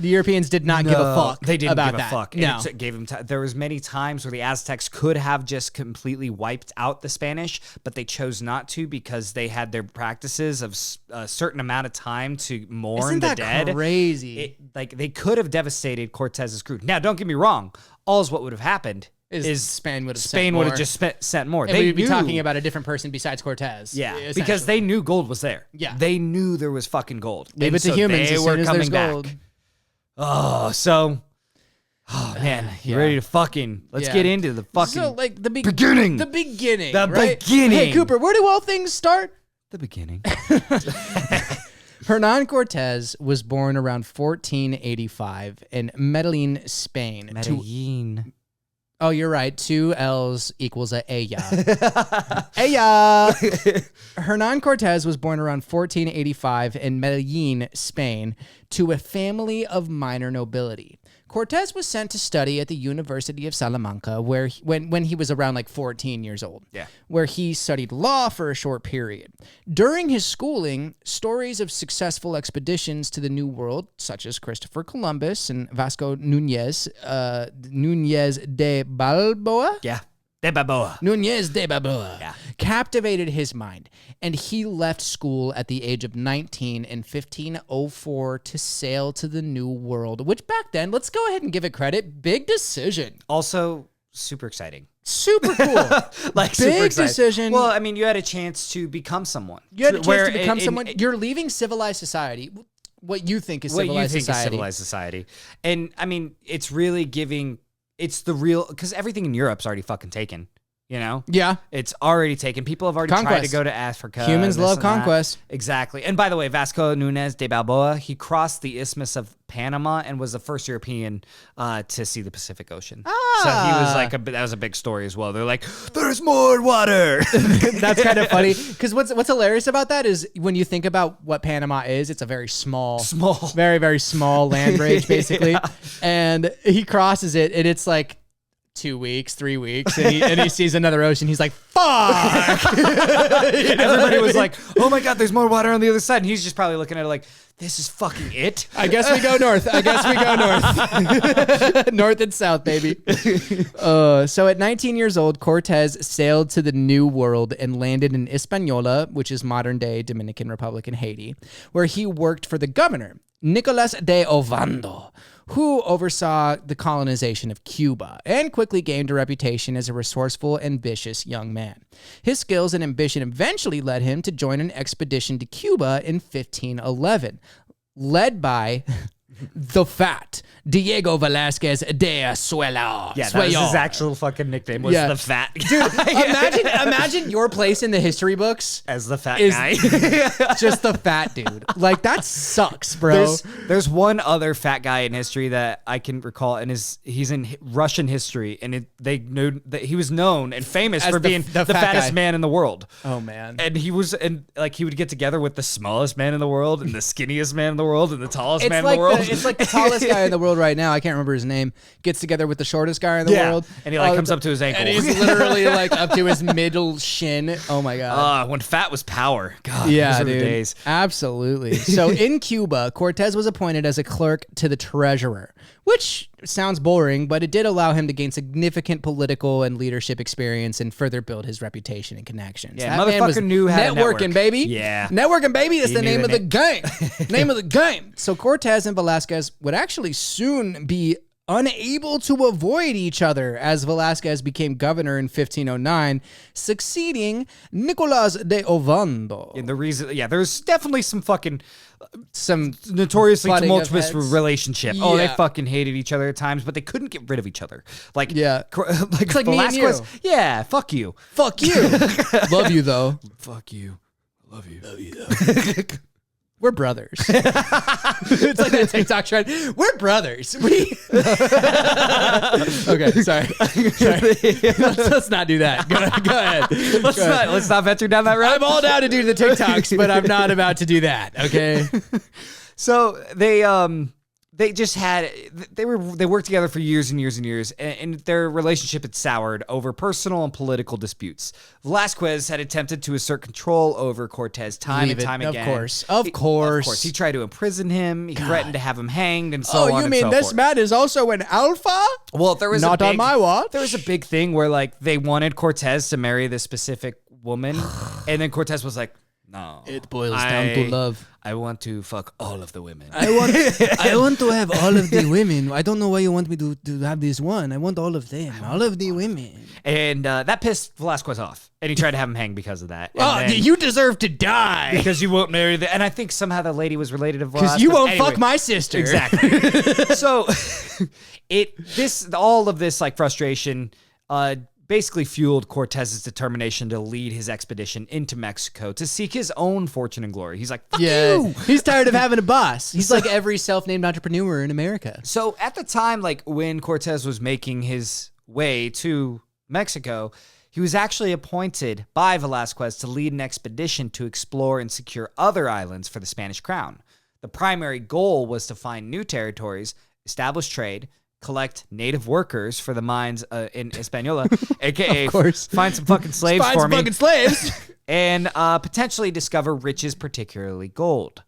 Speaker 1: Europeans did not give a fuck.
Speaker 2: They didn't
Speaker 1: about
Speaker 2: give
Speaker 1: that.
Speaker 2: a fuck.
Speaker 1: No.
Speaker 2: And it gave them there was many times where the Aztecs could have just completely wiped out the Spanish, but they chose not to because they had their practices of a certain amount of time to mourn
Speaker 1: Isn't
Speaker 2: the
Speaker 1: that
Speaker 2: dead.
Speaker 1: crazy?
Speaker 2: They could have devastated Cortez's crew. Now, don't get me wrong. All's what would have happened is
Speaker 1: Spain would have
Speaker 2: just sent more.
Speaker 1: And
Speaker 2: They
Speaker 1: we'd be
Speaker 2: knew-
Speaker 1: talking about a different person besides Cortez.
Speaker 2: Yeah,
Speaker 1: essentially.
Speaker 2: because they knew gold was there.
Speaker 1: Yeah.
Speaker 2: They knew there was fucking gold.
Speaker 1: Leave
Speaker 2: And
Speaker 1: it to
Speaker 2: so
Speaker 1: humans
Speaker 2: they
Speaker 1: as
Speaker 2: were
Speaker 1: soon as
Speaker 2: coming
Speaker 1: there's
Speaker 2: back.
Speaker 1: gold.
Speaker 2: Oh man, you
Speaker 1: Yeah.
Speaker 2: ready to fucking let's
Speaker 1: Yeah.
Speaker 2: get into the fucking
Speaker 1: So like the
Speaker 2: beginning.
Speaker 1: The beginning.
Speaker 2: The
Speaker 1: right?
Speaker 2: beginning.
Speaker 1: Hey Cooper, where do all things start?
Speaker 2: the beginning.
Speaker 1: Hernán Cortés was born around 1485 in Medellin, Spain.
Speaker 2: Medellin.
Speaker 1: Oh, you're right. 2 L's equals a ella. Ella. Hernán Cortés was born around 1485 in Medellin, Spain, to a family of minor nobility. Cortés was sent to study at the University of Salamanca, where when he was around like 14 years old, where he studied law for a short period. During his schooling, stories of successful expeditions to the New World, such as Christopher Columbus and Vasco Núñez de Balboa,
Speaker 2: De Balboa.
Speaker 1: Núñez de Balboa, captivated his mind, and he left school at the age of 19 in 1504 to sail to the New World, which back then, let's go ahead and give it credit, big decision.
Speaker 2: Also, super exciting.
Speaker 1: Super cool.
Speaker 2: Like
Speaker 1: Big
Speaker 2: super exciting.
Speaker 1: decision.
Speaker 2: Well, I mean, you had a chance to become someone.
Speaker 1: You had a chance
Speaker 2: Where
Speaker 1: to become
Speaker 2: in-
Speaker 1: someone. You're leaving civilized society. What you think is
Speaker 2: what
Speaker 1: civilized
Speaker 2: you think
Speaker 1: society.
Speaker 2: is civilized society. And I mean, it's really giving it's the real, because everything in Europe's already fucking taken. You know?
Speaker 1: Yeah.
Speaker 2: It's already taken. People have already tried to go to Africa.
Speaker 1: Humans love conquest.
Speaker 2: Exactly. And by the way, Vasco Núñez de Balboa, he crossed the Isthmus of Panama and was the first European to see the Pacific Ocean. So he was like, that was a big story as well. They're like, there's more water.
Speaker 1: That's kind of funny. Because what's hilarious about that is when you think about what Panama is, it's a very small, very, very small land bridge, basically. Yeah. And he crosses it, and it's like, 2 weeks, 3 weeks, and he sees another ocean. He's like, fuck.
Speaker 2: Everybody was like, oh my God, there's more water on the other side. And he's just probably looking at it like, this is fucking it.
Speaker 1: I guess we go north. North and south, baby. So at 19 years old, Cortés sailed to the New World and landed in Hispaniola, which is modern day Dominican Republic in Haiti, where he worked for the governor, Nicolas de Ovando, who oversaw the colonization of Cuba and quickly gained a reputation as a resourceful, ambitious young man. His skills and ambition eventually led him to join an expedition to Cuba in 1511, led by the fat Diego Velázquez de Azuela.
Speaker 2: Yeah, that was his actual fucking nickname, was the fat
Speaker 1: guy. Dude, imagine your place in the history books
Speaker 2: as the fat guy.
Speaker 1: Just the fat dude. Like, that sucks, bro.
Speaker 2: There's one other fat guy in history that I can recall, and he's in Russian history, and they knew that he was known and famous as for being the fattest man in the world.
Speaker 1: Oh, man.
Speaker 2: And he would get together with the smallest man in the world, and the skinniest man in the world, and the tallest man in the world.
Speaker 1: It's like the tallest guy in the world right now. I can't remember his name. Gets together with the shortest guy in the world.
Speaker 2: And he comes up to his ankle.
Speaker 1: And he's literally like up to his middle shin. Oh my God.
Speaker 2: When fat was power. God,
Speaker 1: yeah,
Speaker 2: those are
Speaker 1: dude.
Speaker 2: the days.
Speaker 1: Absolutely. So in Cuba, Cortés was appointed as a clerk to the treasurer, which sounds boring, but it did allow him to gain significant political and leadership experience and further build his reputation and connections.
Speaker 2: Yeah, that motherfucker knew how to network.
Speaker 1: Networking, baby.
Speaker 2: Yeah.
Speaker 1: Networking, baby. That's the name of the game. Name of the game. So Cortés and Velázquez would actually soon be unable to avoid each other as Velázquez became governor in 1509, succeeding Nicolas de Ovando.
Speaker 2: And the reason, there's definitely some notoriously tumultuous relationship.
Speaker 1: Yeah.
Speaker 2: Oh, they fucking hated each other at times, but they couldn't get rid of each other. Like,
Speaker 1: it's like me and you.
Speaker 2: Yeah, fuck you.
Speaker 1: Fuck you. Love you, though.
Speaker 2: Fuck you. Love you.
Speaker 1: Love you, though. We're brothers. It's like a TikTok trend. We're brothers. Okay, sorry. Let's not do that. Go ahead.
Speaker 2: Let's not venture down that road.
Speaker 1: I'm all down to do the TikToks, but I'm not about to do that. Okay.
Speaker 2: So they just had they worked together for years and years and years, and their relationship had soured over personal and political disputes. Velázquez had attempted to assert control over Cortés time and time again.
Speaker 1: Of course.
Speaker 2: He tried to imprison him. He threatened to have him hanged, and so on.
Speaker 1: Oh, you mean this man is also an alpha?
Speaker 2: Well, there was
Speaker 1: not on my watch.
Speaker 2: There was a big thing where like they wanted Cortés to marry this specific woman, and then Cortés was like, no,
Speaker 1: it boils down to love.
Speaker 2: I want to fuck all of the women.
Speaker 1: I want to have all of the women. I don't know why you want me to have this one. I want all of them, all of the women.
Speaker 2: And that pissed Velázquez off, and he tried to have him hang because of that.
Speaker 1: You deserve to die
Speaker 2: because you won't marry the. And I think somehow the lady was related to Velázquez.
Speaker 1: Because you won't fuck my sister.
Speaker 2: Exactly. So all of this like frustration. Basically fueled Cortés's determination to lead his expedition into Mexico to seek his own fortune and glory. He's like, fuck you!
Speaker 1: He's tired of having a boss. He's like every self-named entrepreneur in America.
Speaker 2: So at the time, like when Cortés was making his way to Mexico, he was actually appointed by Velázquez to lead an expedition to explore and secure other islands for the Spanish crown. The primary goal was to find new territories, establish trade, collect native workers for the mines in Hispaniola, aka find some fucking slaves for me.
Speaker 1: Fucking slaves.
Speaker 2: And potentially discover riches, particularly gold.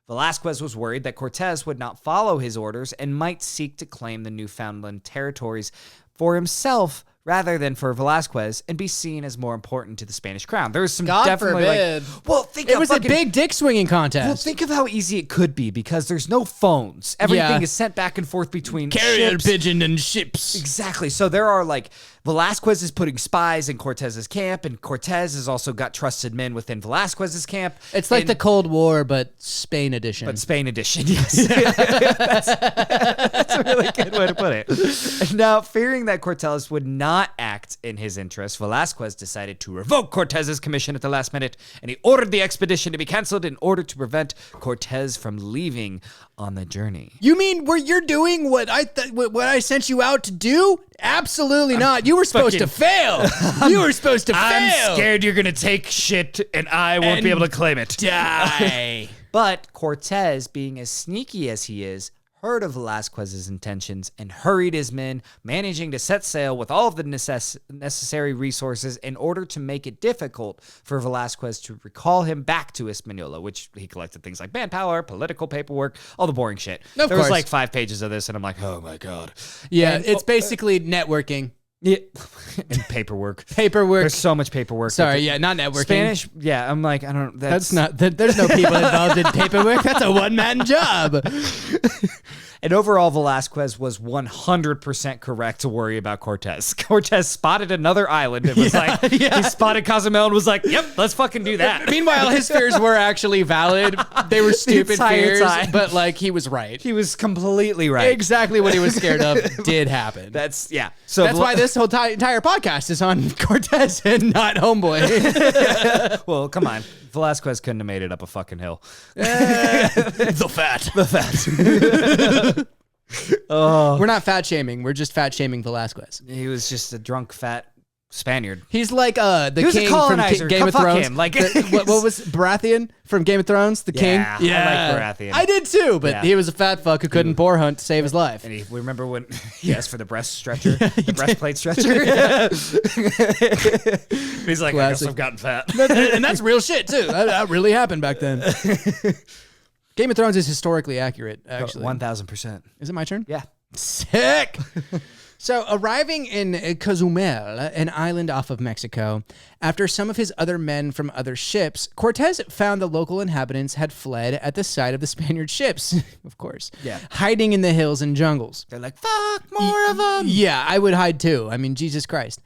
Speaker 2: Velázquez was worried that Cortés would not follow his orders and might seek to claim the Newfoundland territories for himself rather than for Velasquez and be seen as more important to the Spanish crown. There was some
Speaker 1: God
Speaker 2: definitely
Speaker 1: forbid.
Speaker 2: It
Speaker 1: was a big dick swinging contest.
Speaker 2: Well, think of how easy it could be because there's no phones. Everything is sent back and forth between
Speaker 1: carrier
Speaker 2: ships.
Speaker 1: pigeon and ships.
Speaker 2: Exactly. So there are like Velasquez is putting spies in Cortez's camp, and Cortez has also got trusted men within Velasquez's camp.
Speaker 1: It's like the Cold War, but Spain edition.
Speaker 2: Yes. That's a really good way to put it. Now, fearing that Cortez would not act in his interest, Velasquez decided to revoke Cortez's commission at the last minute, and he ordered the expedition to be canceled in order to prevent Cortez from leaving on the journey.
Speaker 1: You mean where you're doing what I sent you out to do? Absolutely not. You were supposed to fail. You were supposed to fail.
Speaker 2: I'm scared you're going to take shit and I won't be able to claim it.
Speaker 1: Die.
Speaker 2: But Cortez, being as sneaky as he is, heard of Velasquez's intentions and hurried his men, managing to set sail with all of the necessary resources in order to make it difficult for Velasquez to recall him back to Hispaniola, which he collected things like manpower, political paperwork, all the boring shit.
Speaker 1: Of
Speaker 2: there
Speaker 1: course.
Speaker 2: was like 5 pages of this, and I'm like, oh my God.
Speaker 1: Yeah,
Speaker 2: And-
Speaker 1: it's basically networking.
Speaker 2: Yeah. And paperwork.
Speaker 1: Paperwork.
Speaker 2: There's so much paperwork.
Speaker 1: Sorry, yeah, not networking.
Speaker 2: Spanish, yeah, I'm like, I don't,
Speaker 1: That's not. There's no people involved in paperwork. That's a one-man job.
Speaker 2: And overall, Velasquez was 100% correct to worry about Cortez. Cortez spotted another island and was he spotted Cozumel and was like, yep, let's fucking do that.
Speaker 1: Meanwhile, his fears were actually valid. They were stupid
Speaker 2: entire
Speaker 1: fears,
Speaker 2: time.
Speaker 1: but like he was right.
Speaker 2: He was completely right.
Speaker 1: Exactly what he was scared of did happen.
Speaker 2: So
Speaker 1: That's why this whole entire podcast is on Cortez and not Homeboy.
Speaker 2: Well, come on. Velasquez couldn't have made it up a fucking hill.
Speaker 1: The fat. We're not fat shaming. We're just fat shaming Velasquez.
Speaker 2: He was just a drunk, fat Spaniard.
Speaker 1: He's like the
Speaker 2: He was a
Speaker 1: king
Speaker 2: colonizer.
Speaker 1: from Game
Speaker 2: Come
Speaker 1: of
Speaker 2: fuck
Speaker 1: Thrones.
Speaker 2: him. Like-
Speaker 1: what was Baratheon from Game of Thrones? The king.
Speaker 2: I like Baratheon.
Speaker 1: I did too, but
Speaker 2: Yeah.
Speaker 1: he was a fat fuck who couldn't boar hunt to save his life.
Speaker 2: And we remember when he asked for the breast stretcher, the breastplate stretcher. He's like, I guess
Speaker 1: Classic.
Speaker 2: I've gotten fat.
Speaker 1: And that's real shit too. That really happened back then. Game of Thrones is historically accurate, actually.
Speaker 2: 1,000%.
Speaker 1: Is it my turn?
Speaker 2: Yeah.
Speaker 1: Sick. So, arriving in Cozumel, an island off of Mexico, after some of his other men from other ships, Cortez found the local inhabitants had fled at the sight of the Spaniard ships, of course, hiding in the hills and jungles.
Speaker 2: They're like, fuck, more of them.
Speaker 1: Yeah, I would hide too. I mean, Jesus Christ.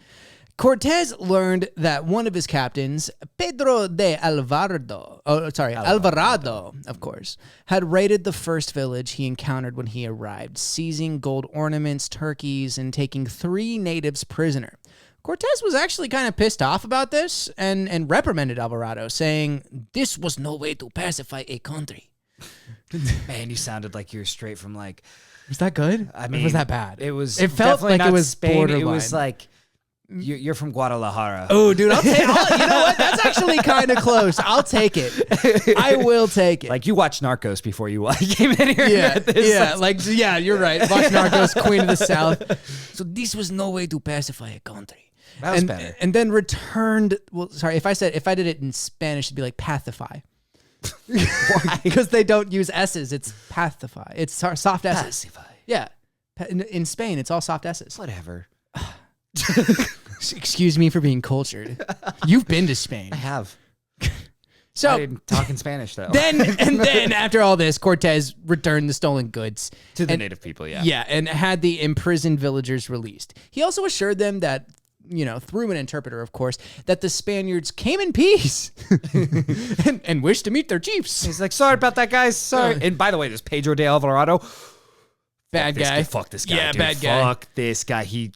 Speaker 1: Cortez learned that one of his captains, Pedro de Alvarado, of course, had raided the first village he encountered when he arrived, seizing gold ornaments, turkeys, and taking 3 natives prisoner. Cortez was actually kind of pissed off about this and reprimanded Alvarado, saying, "This was no way to pacify a country."
Speaker 2: Man, you sounded like you were straight from like...
Speaker 1: Was that good?
Speaker 2: I mean,
Speaker 1: was that bad?
Speaker 2: It was.
Speaker 1: It felt
Speaker 2: definitely
Speaker 1: like
Speaker 2: not
Speaker 1: it was
Speaker 2: Spain.
Speaker 1: borderline.
Speaker 2: It was like... You're from Guadalajara.
Speaker 1: Oh, dude, you know what? That's actually kind of close. I'll take it. I will take it.
Speaker 2: Like you watched Narcos before you came in here.
Speaker 1: Yeah, you're right. Watch Narcos, Queen of the South. So this was no way to pacify a country.
Speaker 2: That was better.
Speaker 1: And then returned. Well, sorry, if I did it in Spanish, it'd be like pacify. Why? Because they don't use S's. It's pacify. It's soft S's.
Speaker 2: Pacify.
Speaker 1: Yeah. In Spain, it's all soft S's.
Speaker 2: Whatever.
Speaker 1: Excuse me for being cultured. You've been to Spain.
Speaker 2: I have.
Speaker 1: So
Speaker 2: I didn't talk in Spanish though.
Speaker 1: Then after all this, Cortez returned the stolen goods
Speaker 2: to the native people,
Speaker 1: Yeah, and had the imprisoned villagers released. He also assured them that, through an interpreter, of course, that the Spaniards came in peace and wished to meet their chiefs.
Speaker 2: He's like, sorry about that, guys. Sorry. And by the way, this Pedro de Alvarado,
Speaker 1: bad guy.
Speaker 2: Fuck this guy.
Speaker 1: Yeah,
Speaker 2: dude.
Speaker 1: bad guy.
Speaker 2: Fuck this guy. He.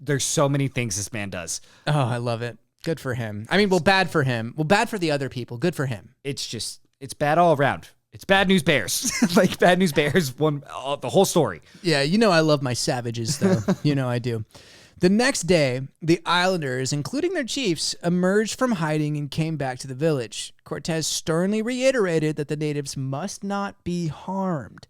Speaker 2: There's so many things this man does.
Speaker 1: Oh, I love it. Good for him. I mean, well, bad for him. Well, bad for the other people. Good for him.
Speaker 2: It's bad all around. It's Bad News Bears. Like Bad News Bears, the whole story.
Speaker 1: Yeah, I love my savages, though. I do. The next day, the islanders, including their chiefs, emerged from hiding and came back to the village. Cortez sternly reiterated that the natives must not be harmed.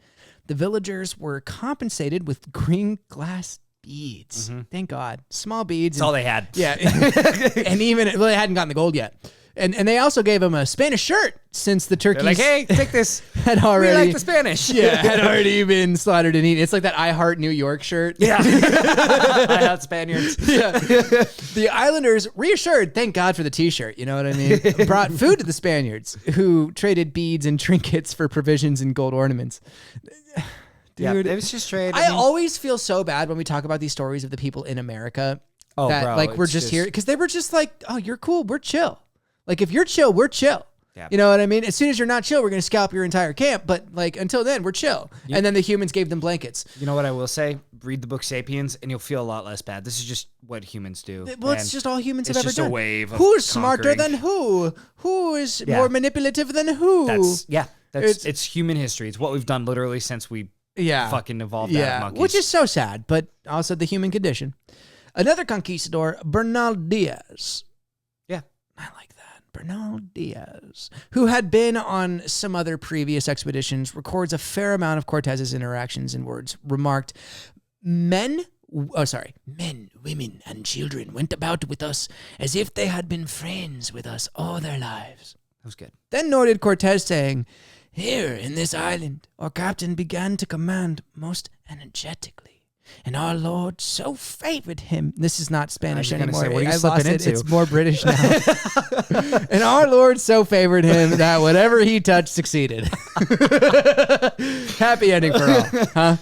Speaker 1: The villagers were compensated with green glass beads. Thank God. Small beads.
Speaker 2: That's all they had.
Speaker 1: Yeah. And they hadn't gotten the gold yet. And they also gave him a Spanish shirt since the turkeys
Speaker 2: They're like, hey, take this.
Speaker 1: had already.
Speaker 2: We like the Spanish.
Speaker 1: Yeah, had already been slaughtered and eaten. It's like that I Heart New York shirt.
Speaker 2: Yeah. I had Spaniards.
Speaker 1: Yeah. The islanders, reassured, thank God for the t-shirt, you know what I mean, brought food to the Spaniards, who traded beads and trinkets for provisions and gold ornaments. Dude,
Speaker 2: it was just trade.
Speaker 1: I always feel so bad when we talk about these stories of the people in America that
Speaker 2: bro,
Speaker 1: like we're just here because they were just like, oh, you're cool, we're chill. Like if you're chill, we're chill.
Speaker 2: Yeah.
Speaker 1: You know what I mean? As soon as you're not chill, we're gonna scalp your entire camp. But like until then, we're chill. Yeah. And then the humans gave them blankets.
Speaker 2: You know what I will say? Read the book Sapiens, and you'll feel a lot less bad. This is just what humans do.
Speaker 1: Well, it's just all humans have ever done.
Speaker 2: It's just a wave of
Speaker 1: Who's smarter
Speaker 2: conquering.
Speaker 1: than who? Who is more manipulative than who?
Speaker 2: It's human history. It's what we've done literally since we fucking evolved out of monkeys.
Speaker 1: Which is so sad, but also the human condition. Another conquistador, Bernal Diaz.
Speaker 2: Yeah.
Speaker 1: I like that. Bernal Diaz, who had been on some other previous expeditions, records a fair amount of Cortez's interactions in words, remarked, men, women, and children went about with us as if they had been friends with us all their lives.
Speaker 2: That was good.
Speaker 1: Then noted Cortez saying, here in this island, our captain began to command most energetically. And our Lord so favored him. This is not Spanish anymore.
Speaker 2: Say, what are you
Speaker 1: I
Speaker 2: slipping
Speaker 1: lost it.
Speaker 2: into?
Speaker 1: It's more British now. And our Lord so favored him that whatever he touched succeeded. Happy ending for all, huh?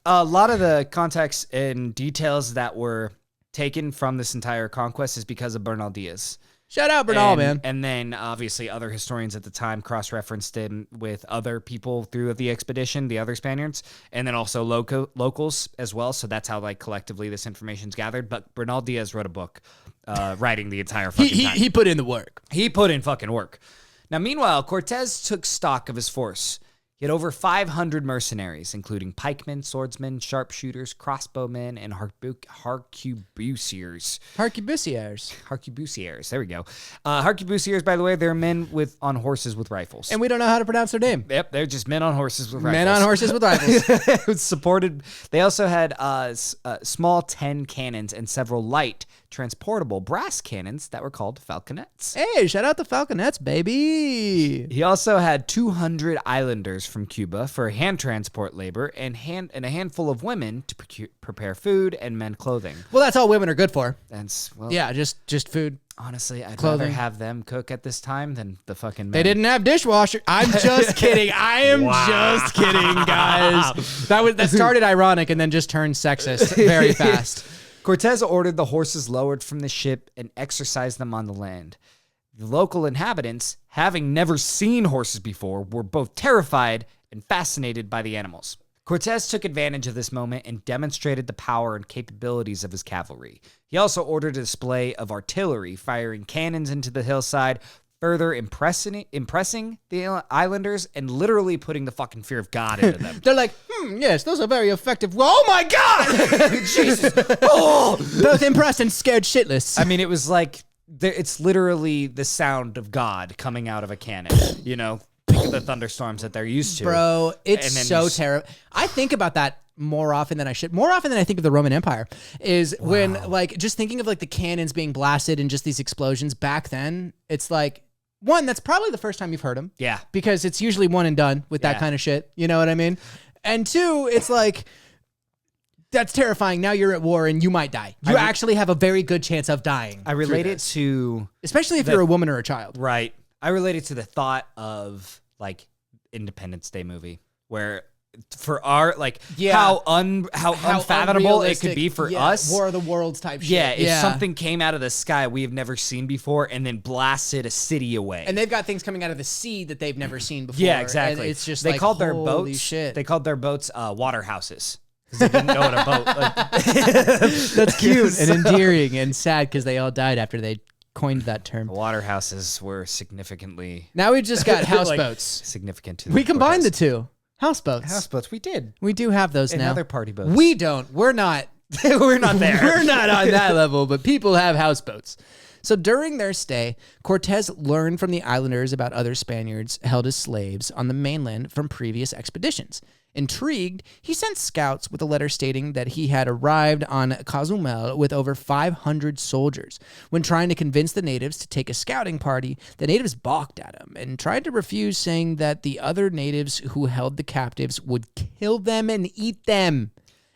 Speaker 2: A lot of the context and details that were taken from this entire conquest is because of Bernal Diaz.
Speaker 1: Shout out Bernal, man.
Speaker 2: And then obviously other historians at the time cross-referenced him with other people through the expedition, the other Spaniards, and then also locals as well. So that's how like collectively this information's gathered. But Bernal Diaz wrote a book writing the entire fucking time.
Speaker 1: He put in the work.
Speaker 2: He put in fucking work. Now, meanwhile, Cortez took stock of his force. He had over 500 mercenaries, including pikemen, swordsmen, sharpshooters, crossbowmen, and harquebusiers. Harquebusiers. There we go. Harquebusiers, by the way, they're men on horses with rifles.
Speaker 1: And we don't know how to pronounce their name.
Speaker 2: Yep, they're just men on horses with rifles.
Speaker 1: Men on horses with rifles.
Speaker 2: It was supported. They also had small 10 cannons and several light transportable brass cannons that were called falconets.
Speaker 1: Hey, shout out the falconets, baby.
Speaker 2: He also had 200 islanders from Cuba for hand transport labor and a handful of women to prepare food and men clothing.
Speaker 1: Well, that's all women are good for.
Speaker 2: Yeah,
Speaker 1: just food.
Speaker 2: Honestly, I'd
Speaker 1: clothing.
Speaker 2: rather have them cook at this time than the fucking men.
Speaker 1: They didn't have dishwasher. I'm just kidding. I am just kidding, guys. That started ironic and then just turned sexist very fast.
Speaker 2: Cortez ordered the horses lowered from the ship and exercised them on the land. The local inhabitants, having never seen horses before, were both terrified and fascinated by the animals. Cortez took advantage of this moment and demonstrated the power and capabilities of his cavalry. He also ordered a display of artillery, firing cannons into the hillside, further impressing the islanders and literally putting the fucking fear of God into them.
Speaker 1: They're like, yes, those are very effective. Oh my God! Jesus! Oh, both impressed and scared shitless.
Speaker 2: I mean, it was like, it's literally the sound of God coming out of a cannon, you know? Think of the thunderstorms that they're used to.
Speaker 1: Bro, it's so terrible. I think about that more often than I should. More often than I think of the Roman Empire is when, like, just thinking of, like, the cannons being blasted and just these explosions back then, it's like, one, that's probably the first time you've heard them.
Speaker 2: Yeah.
Speaker 1: Because it's usually one and done with that kind of shit. You know what I mean? And two, it's like, that's terrifying. Now you're at war and you might die. You actually have a very good chance of dying.
Speaker 2: I relate it to...
Speaker 1: Especially if you're a woman or a child.
Speaker 2: Right. I relate it to the thought of, like, Independence Day movie, where... For our how unfathomable it could be for us.
Speaker 1: War of the Worlds type shit.
Speaker 2: Yeah, if something came out of the sky we have never seen before and then blasted a city away.
Speaker 1: And they've got things coming out of the sea that they've never seen before.
Speaker 2: Yeah, exactly.
Speaker 1: And it's just
Speaker 2: they called their boats.
Speaker 1: Shit.
Speaker 2: They called their boats water houses because they didn't know what a boat.
Speaker 1: That's cute and endearing and sad because they all died after they coined that term.
Speaker 2: Water houses were significantly.
Speaker 1: Now we just got houseboats.
Speaker 2: Significant to
Speaker 1: we combined the two. Houseboats.
Speaker 2: Houseboats. We did.
Speaker 1: We do have those now.
Speaker 2: And other party boats.
Speaker 1: We don't. We're not.
Speaker 2: We're not there.
Speaker 1: We're not on that level, but people have houseboats. So during their stay, Cortés learned from the islanders about other Spaniards held as slaves on the mainland from previous expeditions. Intrigued, he sent scouts with a letter stating that he had arrived on Cozumel with over 500 soldiers. When trying to convince the natives to take a scouting party, the natives balked at him and tried to refuse, saying that the other natives who held the captives would kill them and eat them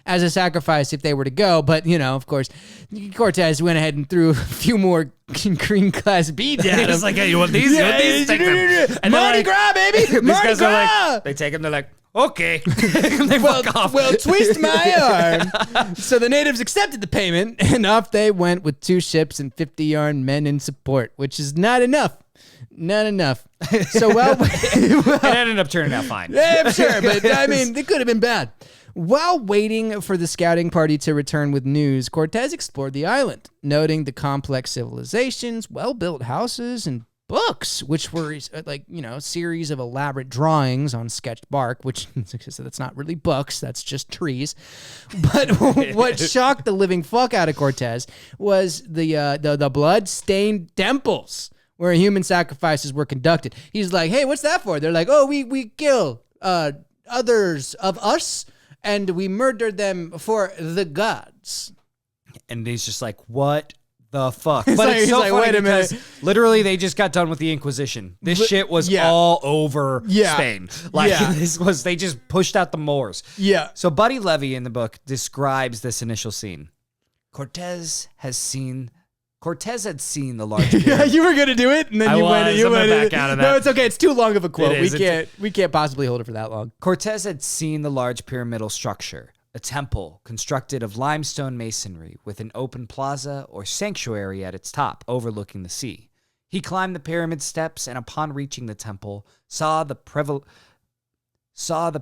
Speaker 1: as a sacrifice if they were to go. But, of course, Cortés went ahead and threw a few more green class beads at him.
Speaker 2: He's like, hey, you want these? You want these? Take them.
Speaker 1: And Mardi Gras, baby! Mardi Gras!
Speaker 2: Are like, they take them, they're like, okay. They fuck off.
Speaker 1: Well, twist my arm. So the natives accepted the payment, and off they went with 2 ships and 50 armed men in support, which is not enough. Not enough. So,
Speaker 2: it ended up turning out fine.
Speaker 1: Yeah, I'm sure, but it could have been bad. While waiting for the scouting party to return with news, Cortés explored the island, noting the complex civilizations, well-built houses, and books, which were a series of elaborate drawings on sketched bark, which that's not really books, that's just trees. But what shocked the living fuck out of Cortés was the blood-stained temples where human sacrifices were conducted. He's like, hey, what's that for? They're like, oh, we kill others of us, and we murdered them for the gods.
Speaker 2: And he's just like, what the fuck?
Speaker 1: But
Speaker 2: it's so
Speaker 1: like,
Speaker 2: funny
Speaker 1: wait a minute.
Speaker 2: because literally they just got done with the Inquisition. This shit was all over Spain. They just pushed out the Moors.
Speaker 1: Yeah.
Speaker 2: So Buddy Levy in the book describes this initial scene. Cortés had seen the large pyramid.
Speaker 1: Yeah, you were gonna do it, and then
Speaker 2: I'm gonna back out of that.
Speaker 1: No, it's okay. It's too long of a quote.
Speaker 2: It is.
Speaker 1: We can't possibly hold it for that long.
Speaker 2: Cortés had seen the large pyramidal structure, a temple constructed of limestone masonry with an open plaza or sanctuary at its top overlooking the sea. He climbed the pyramid steps and upon reaching the temple, saw the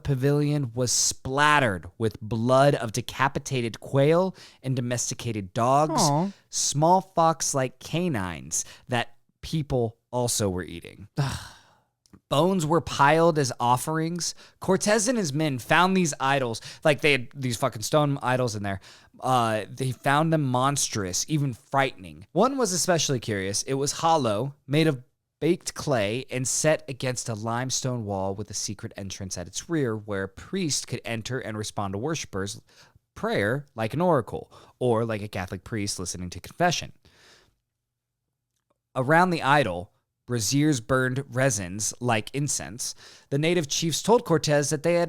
Speaker 2: pavilion was splattered with blood of decapitated quail and domesticated dogs,
Speaker 1: Aww.
Speaker 2: small fox-like canines that people also were eating. Bones were piled as offerings. Cortés and his men found these idols, like they had these fucking stone idols in there. They found them monstrous, even frightening. One was especially curious. It was hollow, made of baked clay, and set against a limestone wall with a secret entrance at its rear where a priest could enter and respond to worshippers' prayer like an oracle, or like a Catholic priest listening to confession. Around the idol, braziers burned resins like incense. The native chiefs told Cortés that they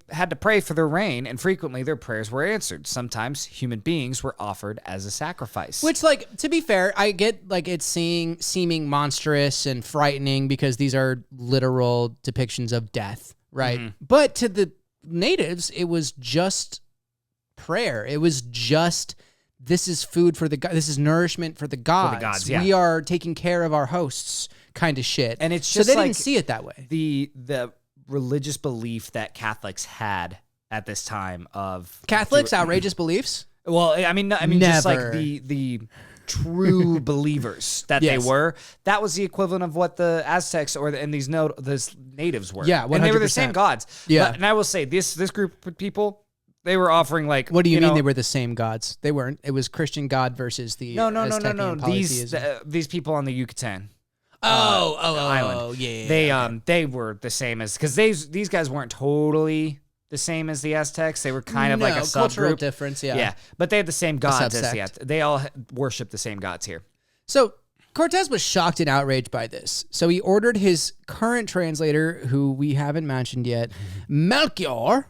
Speaker 2: had to pray for their rain, and frequently their prayers were answered. Sometimes human beings were offered as a sacrifice.
Speaker 1: Which, to be fair, I get it's seeming monstrous and frightening because these are literal depictions of death, right? Mm-hmm. But to the natives, it was just prayer. It was just, this is food for the gods. This is nourishment for the gods.
Speaker 2: Yeah.
Speaker 1: We are taking care of our hosts, kind of shit.
Speaker 2: And it's just
Speaker 1: so they didn't see it that way.
Speaker 2: The religious belief that Catholics had at this time of
Speaker 1: outrageous beliefs.
Speaker 2: Well, I mean,
Speaker 1: Never.
Speaker 2: Just like the true believers that they were. That was the equivalent of what the Aztecs and these natives were.
Speaker 1: Yeah, 100%.
Speaker 2: And they were the same gods.
Speaker 1: Yeah,
Speaker 2: and I will say this group of people, they were offering like.
Speaker 1: What do you mean they were the same gods? They weren't. It was Christian God versus the
Speaker 2: no. These people on the Yucatan.
Speaker 1: Island. Yeah.
Speaker 2: They were the same as, because these guys weren't totally the same as the Aztecs. They were kind of like a subgroup.
Speaker 1: Cultural difference.
Speaker 2: Yeah, but they had the same gods as the Aztecs. They all worship the same gods here.
Speaker 1: So Cortés was shocked and outraged by this. So he ordered his current translator, who we haven't mentioned yet, Melchior,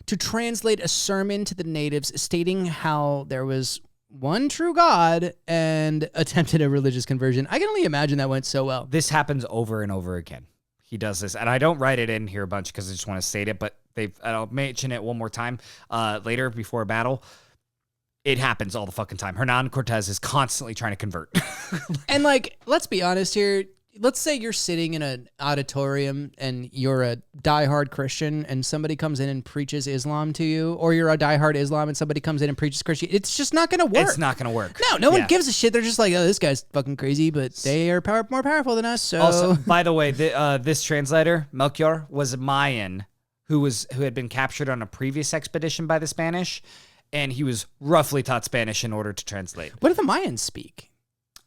Speaker 1: to translate a sermon to the natives stating how there was one true God and attempted a religious conversion. I can only imagine that went so well.
Speaker 2: This happens over and over again. He does this, and I don't write it in here a bunch because I just want to state it, but I'll mention it one more time later before a battle. It happens all the fucking time. Hernán Cortés is constantly trying to convert.
Speaker 1: And let's be honest here. Let's say you're sitting in an auditorium and you're a diehard Christian and somebody comes in and preaches Islam to you, or you're a diehard Islam and somebody comes in and preaches Christianity. It's just not going to work.
Speaker 2: It's not going to work.
Speaker 1: No one gives a shit. They're just like, oh, this guy's fucking crazy, but they are more powerful than us. So.
Speaker 2: Also, by the way, this translator, Melchior, was a Mayan who had been captured on a previous expedition by the Spanish, and he was roughly taught Spanish in order to translate.
Speaker 1: What do the Mayans speak?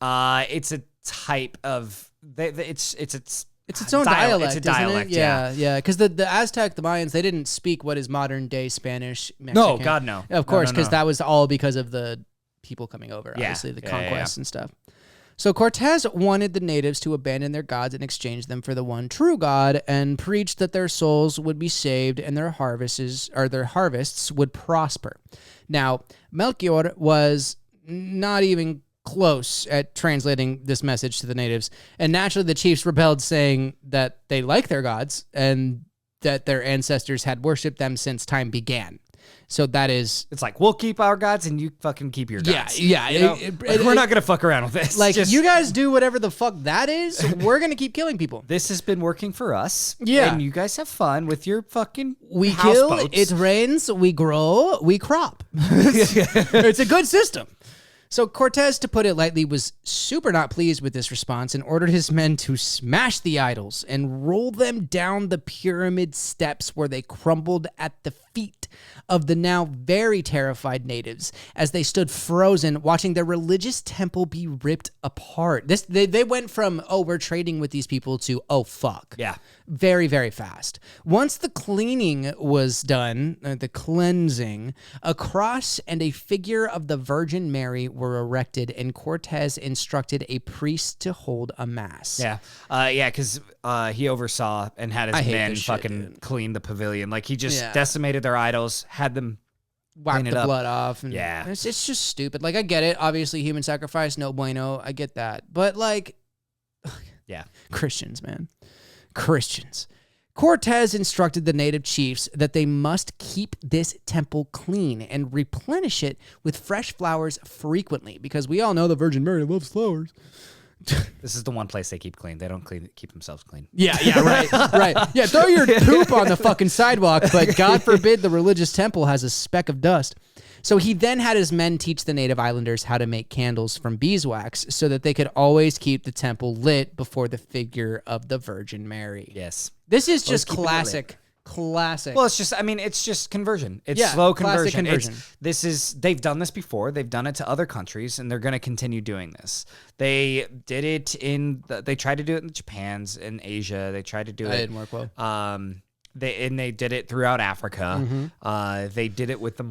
Speaker 2: It's a type of it's
Speaker 1: its own dialect.
Speaker 2: It's a dialect.
Speaker 1: Isn't it? Yeah. Because the Aztec, the Mayans, they didn't speak what is modern day Spanish. Mexican.
Speaker 2: No, God, no.
Speaker 1: Of course, because
Speaker 2: no.
Speaker 1: that was all because of the people coming over. Obviously, the conquests and stuff. So Cortés wanted the natives to abandon their gods and exchange them for the one true God, and preached that their souls would be saved and their harvests would prosper. Now, Melchior was not even close at translating this message to the natives, and naturally the chiefs rebelled, saying that they like their gods and that their ancestors had worshipped them since time began. So that is...
Speaker 2: It's like, we'll keep our gods and you fucking keep your gods.
Speaker 1: Yeah.
Speaker 2: You know? We're not going to fuck around with this.
Speaker 1: Like, you guys do whatever the fuck that is, we're going to keep killing people.
Speaker 2: This has been working for us.
Speaker 1: Yeah.
Speaker 2: And you guys have fun with your fucking
Speaker 1: We kill, it rains, we grow, we crop. It's a good system. So Cortés, to put it lightly, was super not pleased with this response and ordered his men to smash the idols and roll them down the pyramid steps, where they crumbled at the feet of the now very terrified natives as they stood frozen, watching their religious temple be ripped apart. They went from, oh, we're trading with these people, to, oh, fuck.
Speaker 2: Yeah.
Speaker 1: Very, very fast. Once the cleaning was done, the cleansing, a cross and a figure of the Virgin Mary were erected, and Cortés instructed a priest to hold a mass.
Speaker 2: Yeah. Because he oversaw and had his men fucking clean the pavilion. Like, he just decimated their idols, had them
Speaker 1: wipe the blood off. And
Speaker 2: yeah.
Speaker 1: It's just stupid. Like, I get it. Obviously, human sacrifice, no bueno. I get that. But, like,
Speaker 2: yeah.
Speaker 1: Christians, man. Christians. Cortés instructed the native chiefs that they must keep this temple clean and replenish it with fresh flowers frequently, because we all know the Virgin Mary loves flowers.
Speaker 2: This is the one place they keep clean. They don't keep themselves clean.
Speaker 1: Yeah, right. Yeah, throw your poop on the fucking sidewalk, but God forbid the religious temple has a speck of dust. So he then had his men teach the native islanders how to make candles from beeswax so that they could always keep the temple lit before the figure of the Virgin Mary.
Speaker 2: Yes.
Speaker 1: This is just classic. Well,
Speaker 2: it's just conversion. It's slow conversion. They've done this before. They've done it to other countries, and they're going to continue doing this. They did it they tried to do it in Japan's, in Asia. They tried to do it.
Speaker 1: That didn't work well.
Speaker 2: They did it throughout Africa. Mm-hmm. They did it with the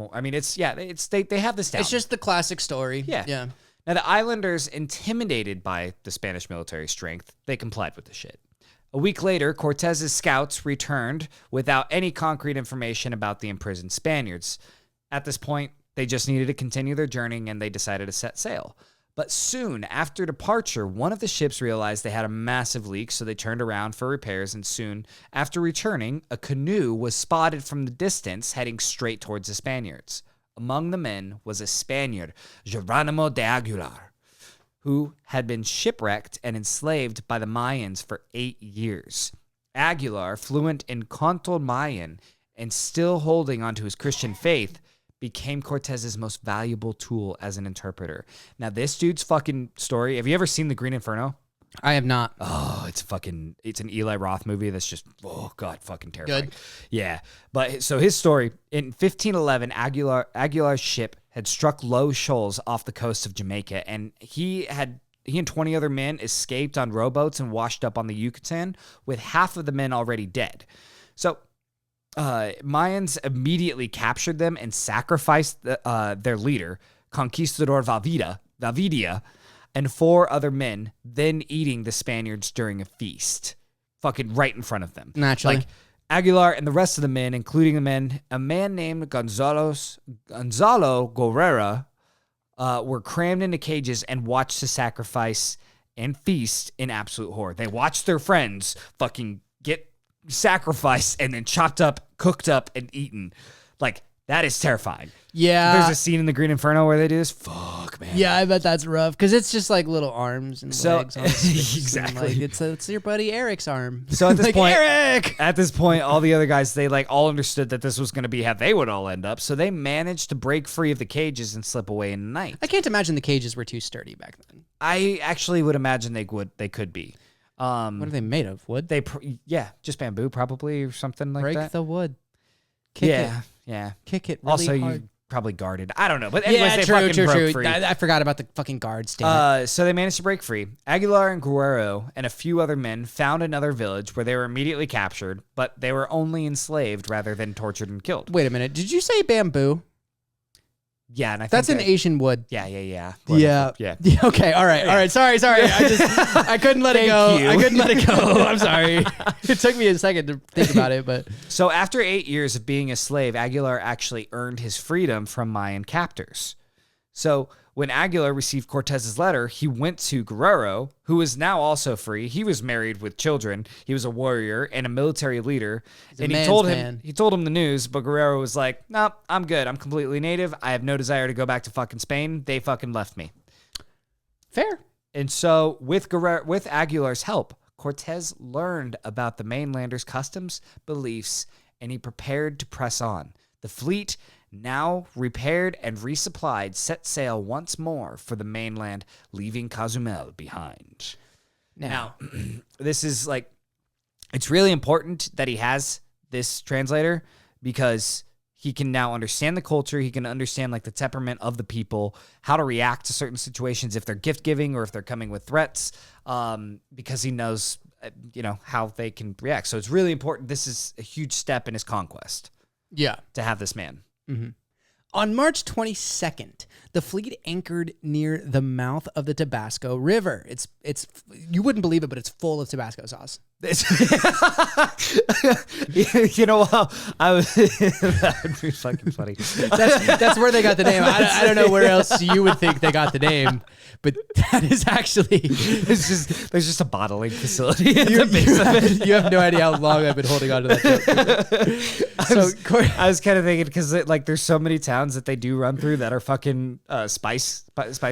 Speaker 2: they have this down.
Speaker 1: It's just the classic story. Yeah.
Speaker 2: Now, the islanders, intimidated by the Spanish military strength, they complied with the shit. A week later, Cortés's scouts returned without any concrete information about the imprisoned Spaniards. At this point, they just needed to continue their journey, and they decided to set sail. But soon after departure, one of the ships realized they had a massive leak, so they turned around for repairs, and soon after returning, a canoe was spotted from the distance heading straight towards the Spaniards. Among the men was a Spaniard, Geronimo de Aguilar, who had been shipwrecked and enslaved by the Mayans for 8 years. Aguilar, fluent in Cantal Mayan and still holding onto his Christian faith, became Cortés's most valuable tool as an interpreter. Now, this dude's fucking story, have you ever seen The Green Inferno?
Speaker 1: I have not.
Speaker 2: Oh, it's an Eli Roth movie that's just, oh God, fucking terrifying.
Speaker 1: Good.
Speaker 2: Yeah. But so his story, in 1511, Aguilar's ship had struck low shoals off the coast of Jamaica, and he and 20 other men escaped on rowboats and washed up on the Yucatan, with half of the men already dead. So Mayans immediately captured them and sacrificed their leader, Conquistador Valvidia, and 4 other men, then eating the Spaniards during a feast, fucking right in front of them.
Speaker 1: Naturally.
Speaker 2: Like, Aguilar and the rest of the men, including a man named Gonzalo Guerrera, were crammed into cages and watched the sacrifice and feast in absolute horror. They watched their friends fucking get sacrificed and then chopped up, cooked up, and eaten. Like, that is terrifying.
Speaker 1: Yeah.
Speaker 2: There's a scene in The Green Inferno where they do this. Fuck, man.
Speaker 1: Yeah, I bet that's rough, because it's just like little arms and legs. On
Speaker 2: Exactly.
Speaker 1: And like, it's your buddy Eric's arm.
Speaker 2: So at this
Speaker 1: like,
Speaker 2: point,
Speaker 1: Eric!
Speaker 2: At this point, all the other guys, they like all understood that this was going to be how they would all end up. So they managed to break free of the cages and slip away in the night.
Speaker 1: I can't imagine the cages were too sturdy back then.
Speaker 2: I actually would imagine they could be.
Speaker 1: What are they made of? Wood?
Speaker 2: Just bamboo probably, or something like
Speaker 1: Break
Speaker 2: that.
Speaker 1: the wood. Kick it.
Speaker 2: Yeah.
Speaker 1: Kick it really
Speaker 2: also,
Speaker 1: hard.
Speaker 2: probably guarded. I don't know. But anyways, they fucking broke free.
Speaker 1: I forgot about the fucking guards. Damn
Speaker 2: So they managed to break free. Aguilar and Guerrero and a few other men found another village where they were immediately captured, but they were only enslaved rather than tortured and killed.
Speaker 1: Wait a minute. Did you say bamboo?
Speaker 2: Yeah, and I think
Speaker 1: that's an Asian wood.
Speaker 2: Yeah.
Speaker 1: Yeah. Okay. All right. Sorry. I couldn't let it go. I couldn't let it go. I'm sorry. It took me a second to think about it, but
Speaker 2: so after 8 years of being a slave, Aguilar actually earned his freedom from Mayan captors. So when Aguilar received Cortez's letter, he went to Guerrero, who is now also free. He was married with children. He was a warrior and a military leader. And he told him the news, but Guerrero was like, "No, I'm good. I'm completely native. I have no desire to go back to fucking Spain. They fucking left me."
Speaker 1: Fair.
Speaker 2: And so with Aguilar's help, Cortez learned about the mainlanders' customs, beliefs, and he prepared to press on. The fleet, now repaired and resupplied, set sail once more for the mainland, leaving Cozumel behind. Now, this is like, it's really important that he has this translator because he can now understand the culture. He can understand like the temperament of the people, how to react to certain situations if they're gift giving or if they're coming with threats, because he knows, how they can react. So it's really important. This is a huge step in his conquest.
Speaker 1: Yeah.
Speaker 2: To have this man.
Speaker 1: Mm-hmm. On March 22nd, the fleet anchored near the mouth of the Tabasco River. It's you wouldn't believe it, but it's full of Tabasco sauce.
Speaker 2: You know what? That would be fucking funny.
Speaker 1: That's where they got the name. I don't know where else you would think they got the name, but that is actually
Speaker 2: there's just a bottling facility at the base of it.
Speaker 1: You have no idea how long I've been holding on to that joke.
Speaker 2: I was kind of thinking because there's so many towns that they do run through that are fucking spice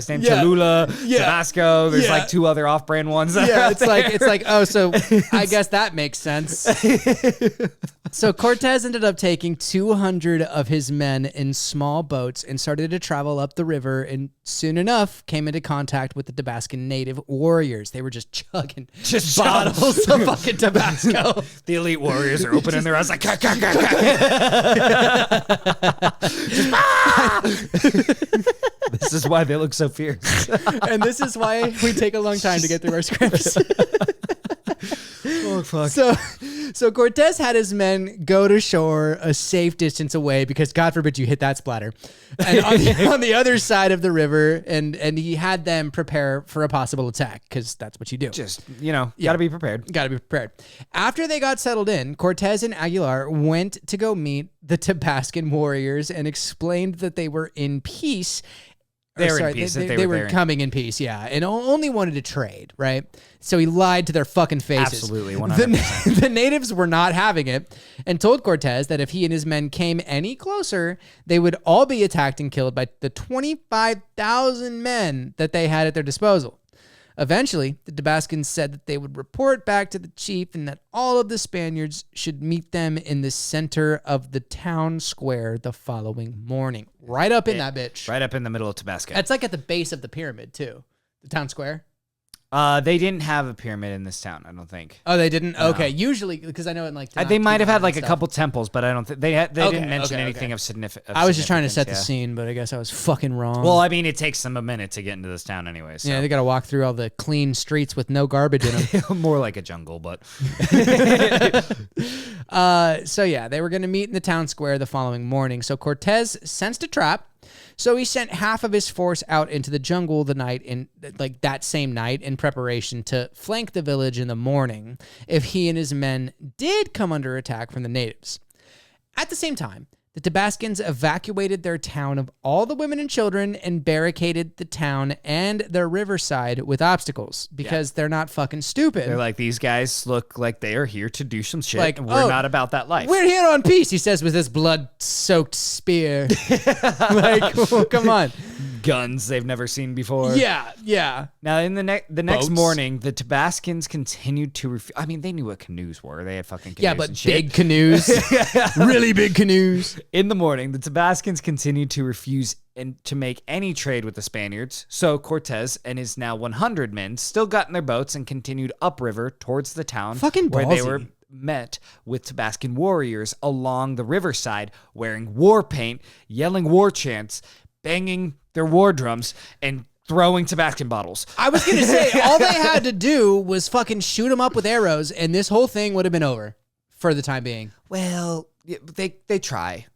Speaker 2: names. Cholula, Tabasco. There's like two other off-brand ones.
Speaker 1: It's like oh, so I guess that makes sense. So Cortez ended up taking 200 of his men in small boats and started to travel up the river, and soon enough came into contact with the Tabascan native warriors. They were just chugging bottles of fucking Tabasco.
Speaker 2: The elite warriors are opening their eyes like, This is why they look so fierce.
Speaker 1: And this is why we take a long time to get through our scripts.
Speaker 2: Oh, fuck.
Speaker 1: So Cortez had his men go to shore a safe distance away because God forbid you hit that splatter. And on the other side of the river, and he had them prepare for a possible attack because that's what you do.
Speaker 2: Just, gotta be prepared.
Speaker 1: Gotta be prepared. After they got settled in, Cortez and Aguilar went to go meet the Tabascan warriors and explained that they were in peace.
Speaker 2: They were
Speaker 1: coming in peace, yeah, and only wanted to trade, right? So he lied to their fucking faces.
Speaker 2: Absolutely, 100%.
Speaker 1: The natives were not having it and told Cortez that if he and his men came any closer, they would all be attacked and killed by the 25,000 men that they had at their disposal. Eventually, the Tabascans said that they would report back to the chief and that all of the Spaniards should meet them in the center of the town square the following morning. Right up in that bitch.
Speaker 2: Right up in the middle of Tabasco.
Speaker 1: It's like at the base of the pyramid, too. The town square.
Speaker 2: They didn't have a pyramid in this town, I don't think.
Speaker 1: Oh, they didn't? No. Okay, usually, because I know in
Speaker 2: they might have had like a couple temples, but I don't think they didn't mention anything of significance.
Speaker 1: I was just trying to set the scene, but I guess I was fucking wrong.
Speaker 2: Well, I mean, it takes them a minute to get into this town anyway. So.
Speaker 1: Yeah, they got to walk through all the clean streets with no garbage in them.
Speaker 2: More like a jungle, but.
Speaker 1: So yeah, they were going to meet in the town square the following morning. So Cortez sensed a trap. So he sent half of his force out into the jungle that same night in preparation to flank the village in the morning if he and his men did come under attack from the natives. At the same time, the Tabascans evacuated their town of all the women and children and barricaded the town and their riverside with obstacles because they're not fucking stupid.
Speaker 2: They're like, these guys look like they are here to do some shit. Like, we're not about that life.
Speaker 1: We're here on peace, he says with his blood-soaked spear. Come on.
Speaker 2: Guns they've never seen before.
Speaker 1: Yeah.
Speaker 2: Now, in the next morning, the Tabascans continued to refuse. I mean, they knew what canoes were. They had fucking canoes.
Speaker 1: Yeah, but big canoes. Really big canoes.
Speaker 2: In the morning, the Tabascans continued to refuse to make any trade with the Spaniards. So Cortez and his now 100 men still got in their boats and continued upriver towards the town
Speaker 1: fucking
Speaker 2: where
Speaker 1: ballsy.
Speaker 2: they were met with Tabascan warriors along the riverside wearing war paint, yelling war chants, banging their war drums, and throwing Tabascan bottles.
Speaker 1: I was going to say, all they had to do was fucking shoot them up with arrows, and this whole thing would have been over for the time being.
Speaker 2: Well, they try.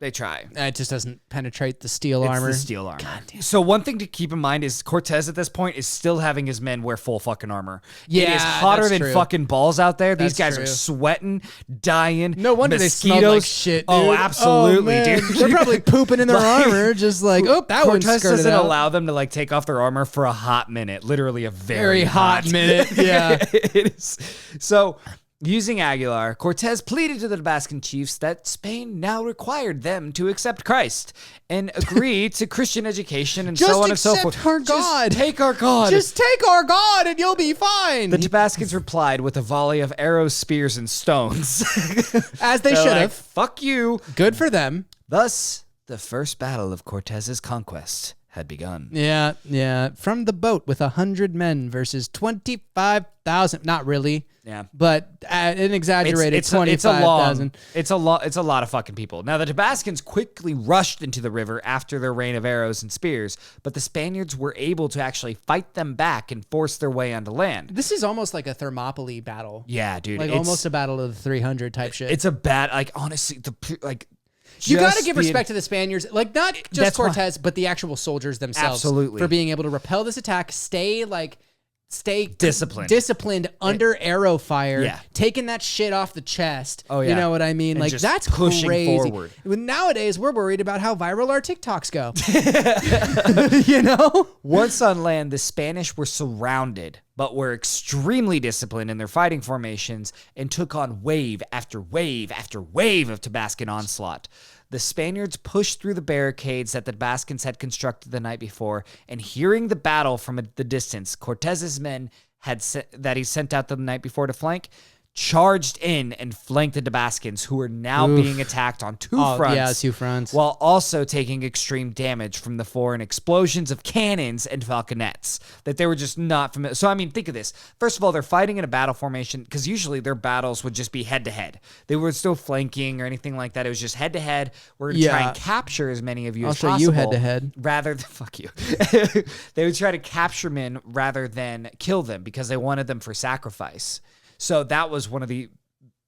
Speaker 2: They try.
Speaker 1: It just doesn't penetrate the steel
Speaker 2: It's
Speaker 1: armor.
Speaker 2: the steel armor. So one thing to keep in mind is Cortez at this point is still having his men wear full fucking armor. It is
Speaker 1: Yeah,
Speaker 2: hotter
Speaker 1: that's
Speaker 2: than
Speaker 1: true.
Speaker 2: fucking balls out there. These
Speaker 1: That's
Speaker 2: guys are
Speaker 1: true.
Speaker 2: sweating, dying.
Speaker 1: No wonder they smelled like shit, dude.
Speaker 2: Oh, absolutely,
Speaker 1: Oh, man.
Speaker 2: dude.
Speaker 1: They're probably pooping in their armor, just like, oh, that one
Speaker 2: Cortez
Speaker 1: skirted
Speaker 2: doesn't
Speaker 1: out.
Speaker 2: allow them to like take off their armor for a hot minute. Literally a
Speaker 1: Very hot minute, yeah.
Speaker 2: It is. So, using Aguilar, Cortez pleaded to the Tabascan chiefs that Spain now required them to accept Christ and agree to Christian education and
Speaker 1: Just
Speaker 2: so on and so
Speaker 1: accept
Speaker 2: forth.
Speaker 1: our God.
Speaker 2: Just take our God.
Speaker 1: Just take our God and you'll be fine.
Speaker 2: The Tabascans replied with a volley of arrows, spears, and stones.
Speaker 1: As they
Speaker 2: They're
Speaker 1: should
Speaker 2: like,
Speaker 1: have.
Speaker 2: Fuck you.
Speaker 1: Good for them.
Speaker 2: Thus, the first battle of Cortez's conquest had begun.
Speaker 1: Yeah. From the boat with 100 men versus 25,000. Not really.
Speaker 2: Yeah.
Speaker 1: But an exaggerated
Speaker 2: It's
Speaker 1: 25,000.
Speaker 2: a lot of fucking people. Now the Tabascans quickly rushed into the river after their rain of arrows and spears, but the Spaniards were able to actually fight them back and force their way onto land.
Speaker 1: This is almost like a Thermopylae battle.
Speaker 2: Yeah, dude.
Speaker 1: Like almost a battle of the 300 type shit.
Speaker 2: It's a bad, like, honestly,
Speaker 1: You got to
Speaker 2: just
Speaker 1: give
Speaker 2: the-
Speaker 1: respect to the Spaniards, like not just
Speaker 2: That's why-
Speaker 1: Cortez, but the actual soldiers themselves.
Speaker 2: Absolutely.
Speaker 1: For being able to repel this attack, stay disciplined under arrow fire,
Speaker 2: Yeah.
Speaker 1: taking that shit off the chest.
Speaker 2: Oh, yeah.
Speaker 1: You know what I mean?
Speaker 2: And
Speaker 1: Like
Speaker 2: just
Speaker 1: that's
Speaker 2: pushing
Speaker 1: crazy.
Speaker 2: forward.
Speaker 1: Nowadays, we're worried about how viral our TikToks go. You know?
Speaker 2: Once on land, the Spanish were surrounded, but were extremely disciplined in their fighting formations and took on wave after wave after wave of Tabascan onslaught. The Spaniards pushed through the barricades that the Tabascans had constructed the night before, and hearing the battle from the distance, Cortez's men that he sent out the night before to flank, charged in and flanked the Tabascans, who were now being attacked on two fronts.
Speaker 1: Yeah, two fronts.
Speaker 2: While also taking extreme damage from the foreign explosions of cannons and falconets that they were just not familiar. So, I mean, think of this. First of all, they're fighting in a battle formation because usually their battles would just be head-to-head. They weren't still flanking or anything like that. It was just head-to-head. We're going to try and capture as many of you as
Speaker 1: show
Speaker 2: possible.
Speaker 1: you head-to-head.
Speaker 2: Rather than, fuck you. They would try to capture men rather than kill them because they wanted them for sacrifice. So that was one of the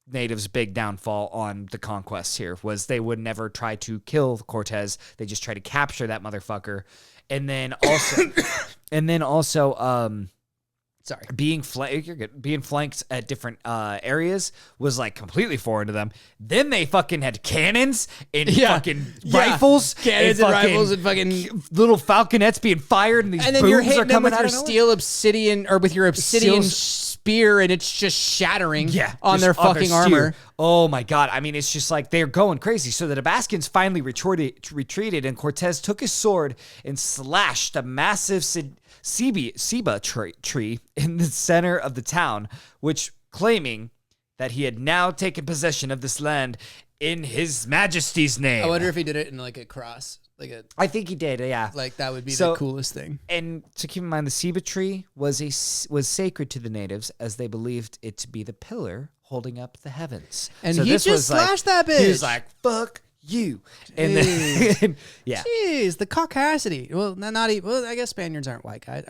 Speaker 2: natives' big downfall on the conquest here, was they would never try to kill Cortez. They just try to capture that motherfucker. And then also,
Speaker 1: Sorry.
Speaker 2: being flanked at different areas was like completely foreign to them. Then they fucking had cannons and fucking rifles,
Speaker 1: Cannons and rifles and fucking...
Speaker 2: little falconets being fired, and these
Speaker 1: And then
Speaker 2: booms
Speaker 1: you're
Speaker 2: are
Speaker 1: hitting them
Speaker 2: coming
Speaker 1: with
Speaker 2: out
Speaker 1: your
Speaker 2: of nowhere.
Speaker 1: steel obsidian, or with your obsidian
Speaker 2: Steel's-
Speaker 1: spear, and it's just shattering on
Speaker 2: just
Speaker 1: their fucking
Speaker 2: spear.
Speaker 1: armor.
Speaker 2: Oh my God. I mean, it's just like they're going crazy. So the Tabascans finally retreated, and Cortez took his sword and slashed a massive ceiba tree in the center of the town, which claiming that he had now taken possession of this land in his majesty's name.
Speaker 1: I wonder if he did it in like a cross.
Speaker 2: I think he did, yeah.
Speaker 1: Like that would be
Speaker 2: So-
Speaker 1: the coolest thing.
Speaker 2: And to keep in mind, the ceiba tree was sacred to the natives, as they believed it to be the pillar holding up the heavens.
Speaker 1: And
Speaker 2: So
Speaker 1: he
Speaker 2: this
Speaker 1: just
Speaker 2: was like-
Speaker 1: slashed that bitch.
Speaker 2: He was like, "Fuck you," and then yeah,
Speaker 1: Jeez, the caucasity. Well, not even. Well, I guess Spaniards aren't white guys.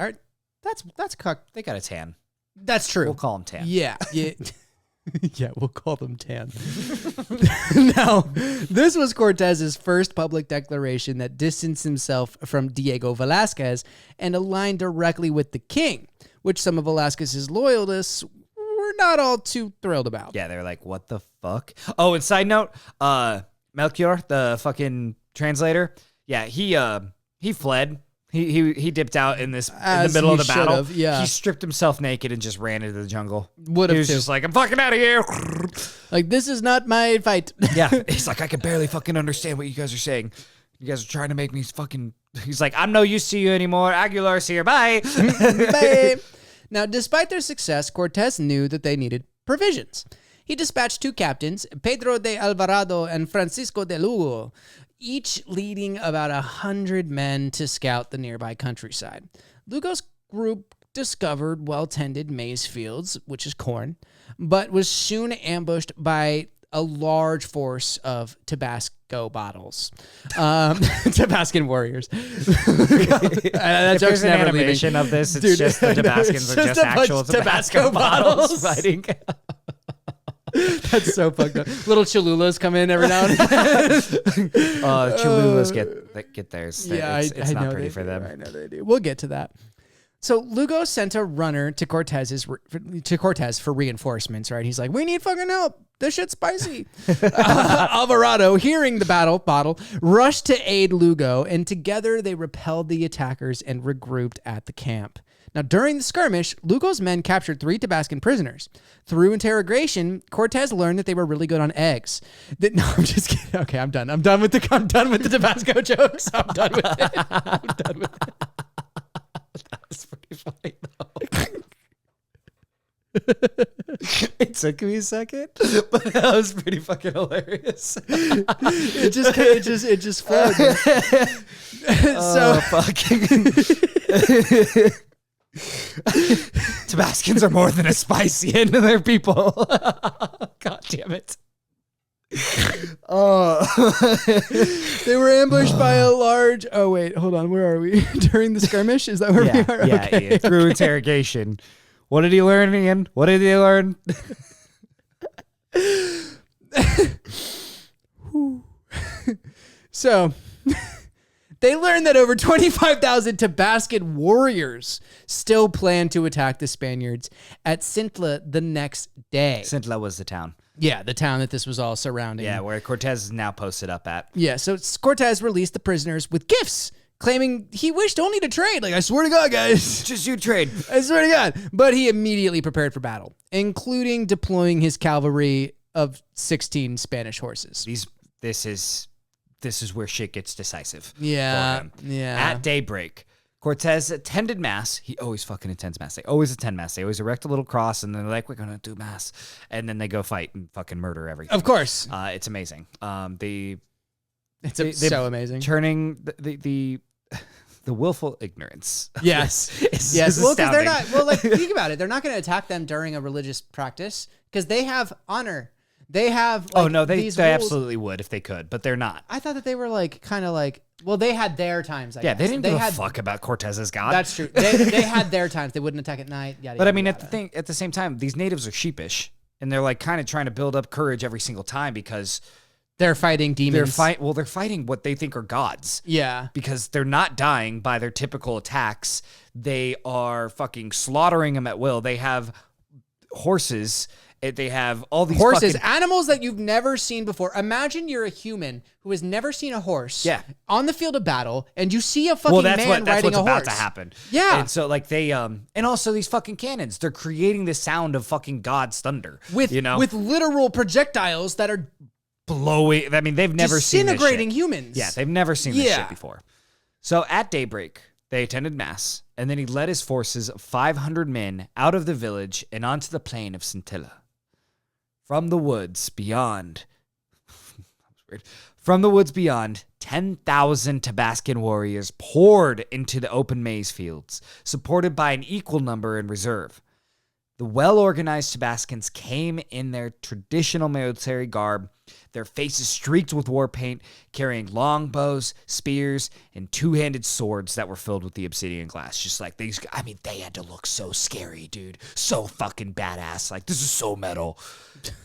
Speaker 1: That's cock.
Speaker 2: they got a tan.
Speaker 1: That's true.
Speaker 2: We'll call him tan.
Speaker 1: Yeah. Yeah, we'll call them tan. Now, this was Cortez's first public declaration that distanced himself from Diego Velázquez and aligned directly with the king, which some of Velázquez's loyalists were not all too thrilled about.
Speaker 2: Yeah, they were like, "What the fuck?" Oh, and side note, Melchior, the fucking translator, yeah, he fled. He dipped out in the middle of the battle.
Speaker 1: Should've, yeah.
Speaker 2: He stripped himself naked and just ran into the jungle.
Speaker 1: Would've
Speaker 2: He was
Speaker 1: too.
Speaker 2: just like, "I'm fucking out of here."
Speaker 1: Like, this is not my fight.
Speaker 2: Yeah, he's like, "I can barely fucking understand what you guys are saying. You guys are trying to make me fucking." He's like, "I'm no use to you anymore. Aguilar's here. Bye."
Speaker 1: Babe. Now, despite their success, Cortez knew that they needed provisions. He dispatched two captains, Pedro de Alvarado and Francisco de Lugo, each leading about 100 men to scout the nearby countryside. Lugo's group discovered well-tended maize fields, which is corn, but was soon ambushed by a large force of Tabasco bottles, Tabascan warriors. That
Speaker 2: If
Speaker 1: joke's
Speaker 2: there's an
Speaker 1: never
Speaker 2: animation
Speaker 1: leaving.
Speaker 2: of this, it's
Speaker 1: Dude,
Speaker 2: just the
Speaker 1: I know,
Speaker 2: Tabascans
Speaker 1: it's
Speaker 2: are
Speaker 1: just
Speaker 2: just
Speaker 1: a bunch
Speaker 2: actual
Speaker 1: of
Speaker 2: Tabasco bottles fighting.
Speaker 1: That's so fucked up. Little Cholulas come in every now and then.
Speaker 2: Cholulas get theirs.
Speaker 1: Yeah,
Speaker 2: It's
Speaker 1: I
Speaker 2: not
Speaker 1: know
Speaker 2: pretty
Speaker 1: they
Speaker 2: for
Speaker 1: do.
Speaker 2: them.
Speaker 1: I know they do. We'll get to that. So Lugo sent a runner to Cortez for reinforcements, right? He's like, we need fucking help. This shit's spicy. Alvarado, hearing the battle, rushed to aid Lugo, and together they repelled the attackers and regrouped at the camp. Now, during the skirmish, Lugo's men captured 3 Tabascan prisoners. Through interrogation, Cortez learned that they were really good on eggs. No, I'm just kidding. Okay, I'm done. I'm done with the Tabasco jokes. I'm done with it.
Speaker 2: That's pretty funny though. It took me a second, but that was pretty fucking hilarious.
Speaker 1: It just flowed. So
Speaker 2: fucking Tabascans are more than a spicy end to their people. God damn it.
Speaker 1: they were ambushed by a large. Oh wait, hold on. Where are we? During the skirmish, is that where we are?
Speaker 2: Yeah,
Speaker 1: Okay.
Speaker 2: yeah. Through interrogation. What did he learn, Ian? What did he learn?
Speaker 1: So they learned that over 25,000 Tabascan warriors still planned to attack the Spaniards at Cintla the next day.
Speaker 2: Cintla was the town.
Speaker 1: Yeah, the town that this was all surrounding.
Speaker 2: Yeah, where Cortez is now posted up at.
Speaker 1: Yeah, so Cortez released the prisoners with gifts, claiming he wished only to trade. Like, I swear to God, guys.
Speaker 2: Just you trade.
Speaker 1: I swear to God. But he immediately prepared for battle, including deploying his cavalry of 16 Spanish horses.
Speaker 2: This is where shit gets decisive.
Speaker 1: Yeah,
Speaker 2: for him.
Speaker 1: yeah.
Speaker 2: At daybreak, Cortez attended mass. He always fucking attends mass. They always attend mass. They always erect a little cross, and then they're like, "We're gonna do mass," and then they go fight and fucking murder everything.
Speaker 1: Of course,
Speaker 2: it's amazing.
Speaker 1: it's so amazing.
Speaker 2: Turning the willful ignorance.
Speaker 1: Yes,
Speaker 2: is
Speaker 1: yes. Well, because they're
Speaker 2: astounding.
Speaker 1: not. Well, like think about it. They're not going to attack them during a religious practice because they have honor. They have. Like,
Speaker 2: oh no, they
Speaker 1: rules.
Speaker 2: absolutely would if they could, but they're not.
Speaker 1: I thought that they were like kind of like. Well, they had their times. I guess.
Speaker 2: They didn't give a fuck about Cortez's god.
Speaker 1: That's true. They had their times. They wouldn't attack at night. Yada,
Speaker 2: but
Speaker 1: yada,
Speaker 2: I mean,
Speaker 1: yada.
Speaker 2: at the same time, these natives are sheepish, and they're like kind of trying to build up courage every single time because
Speaker 1: they're fighting demons.
Speaker 2: They're fighting what they think are gods.
Speaker 1: Yeah,
Speaker 2: because they're not dying by their typical attacks. They are fucking slaughtering them at will. They have horses. They have all these
Speaker 1: horses,
Speaker 2: fucking
Speaker 1: animals that you've never seen before. Imagine you're a human who has never seen a horse on the field of battle, and you see a fucking man riding a horse.
Speaker 2: That's what's about to happen.
Speaker 1: Yeah.
Speaker 2: And so, like, they, and also these fucking cannons, they're creating the sound of fucking God's thunder.
Speaker 1: With literal projectiles that are
Speaker 2: blowing. I mean, they've never seen this shit.
Speaker 1: Disintegrating humans.
Speaker 2: Yeah, they've never seen this shit before. So at daybreak, they attended mass, and then he led his forces of 500 men out of the village and onto the plain of Cintilla. From the woods beyond, 10,000 Tabascan warriors poured into the open maize fields, supported by an equal number in reserve. The well-organized Tabascans came in their traditional military garb, their faces streaked with war paint, carrying longbows, spears, and two-handed swords that were filled with the obsidian glass. Just like these, I mean, they had to look so scary, dude. So fucking badass. Like, this is so metal.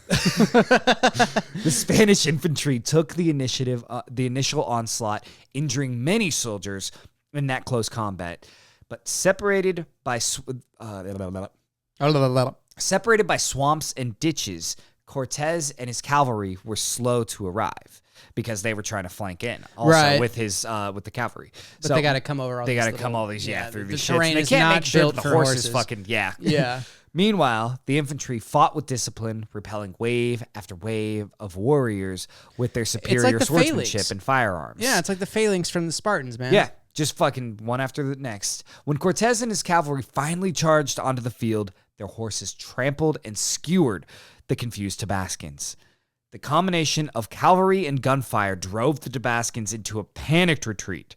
Speaker 2: The Spanish infantry took the initial onslaught, injuring many soldiers in that close combat, but separated by swamps and ditches, Cortez and his cavalry were slow to arrive because they were trying to flank in also with the cavalry.
Speaker 1: But they got to come over all
Speaker 2: they
Speaker 1: these
Speaker 2: got to come all these through these shits.
Speaker 1: terrain
Speaker 2: They
Speaker 1: is
Speaker 2: can't
Speaker 1: not
Speaker 2: make sure
Speaker 1: built
Speaker 2: the
Speaker 1: for
Speaker 2: horses
Speaker 1: horses.
Speaker 2: fucking
Speaker 1: Yeah.
Speaker 2: Meanwhile, the infantry fought with discipline, repelling wave after wave of warriors with their superior
Speaker 1: the
Speaker 2: swordsmanship
Speaker 1: phalanx.
Speaker 2: and firearms.
Speaker 1: Yeah, it's like the phalanx from the Spartans, man.
Speaker 2: Yeah, just fucking one after the next. When Cortez and his cavalry finally charged onto the field, their horses trampled and skewered the confused Tabascans. The combination of cavalry and gunfire drove the Tabascans into a panicked retreat,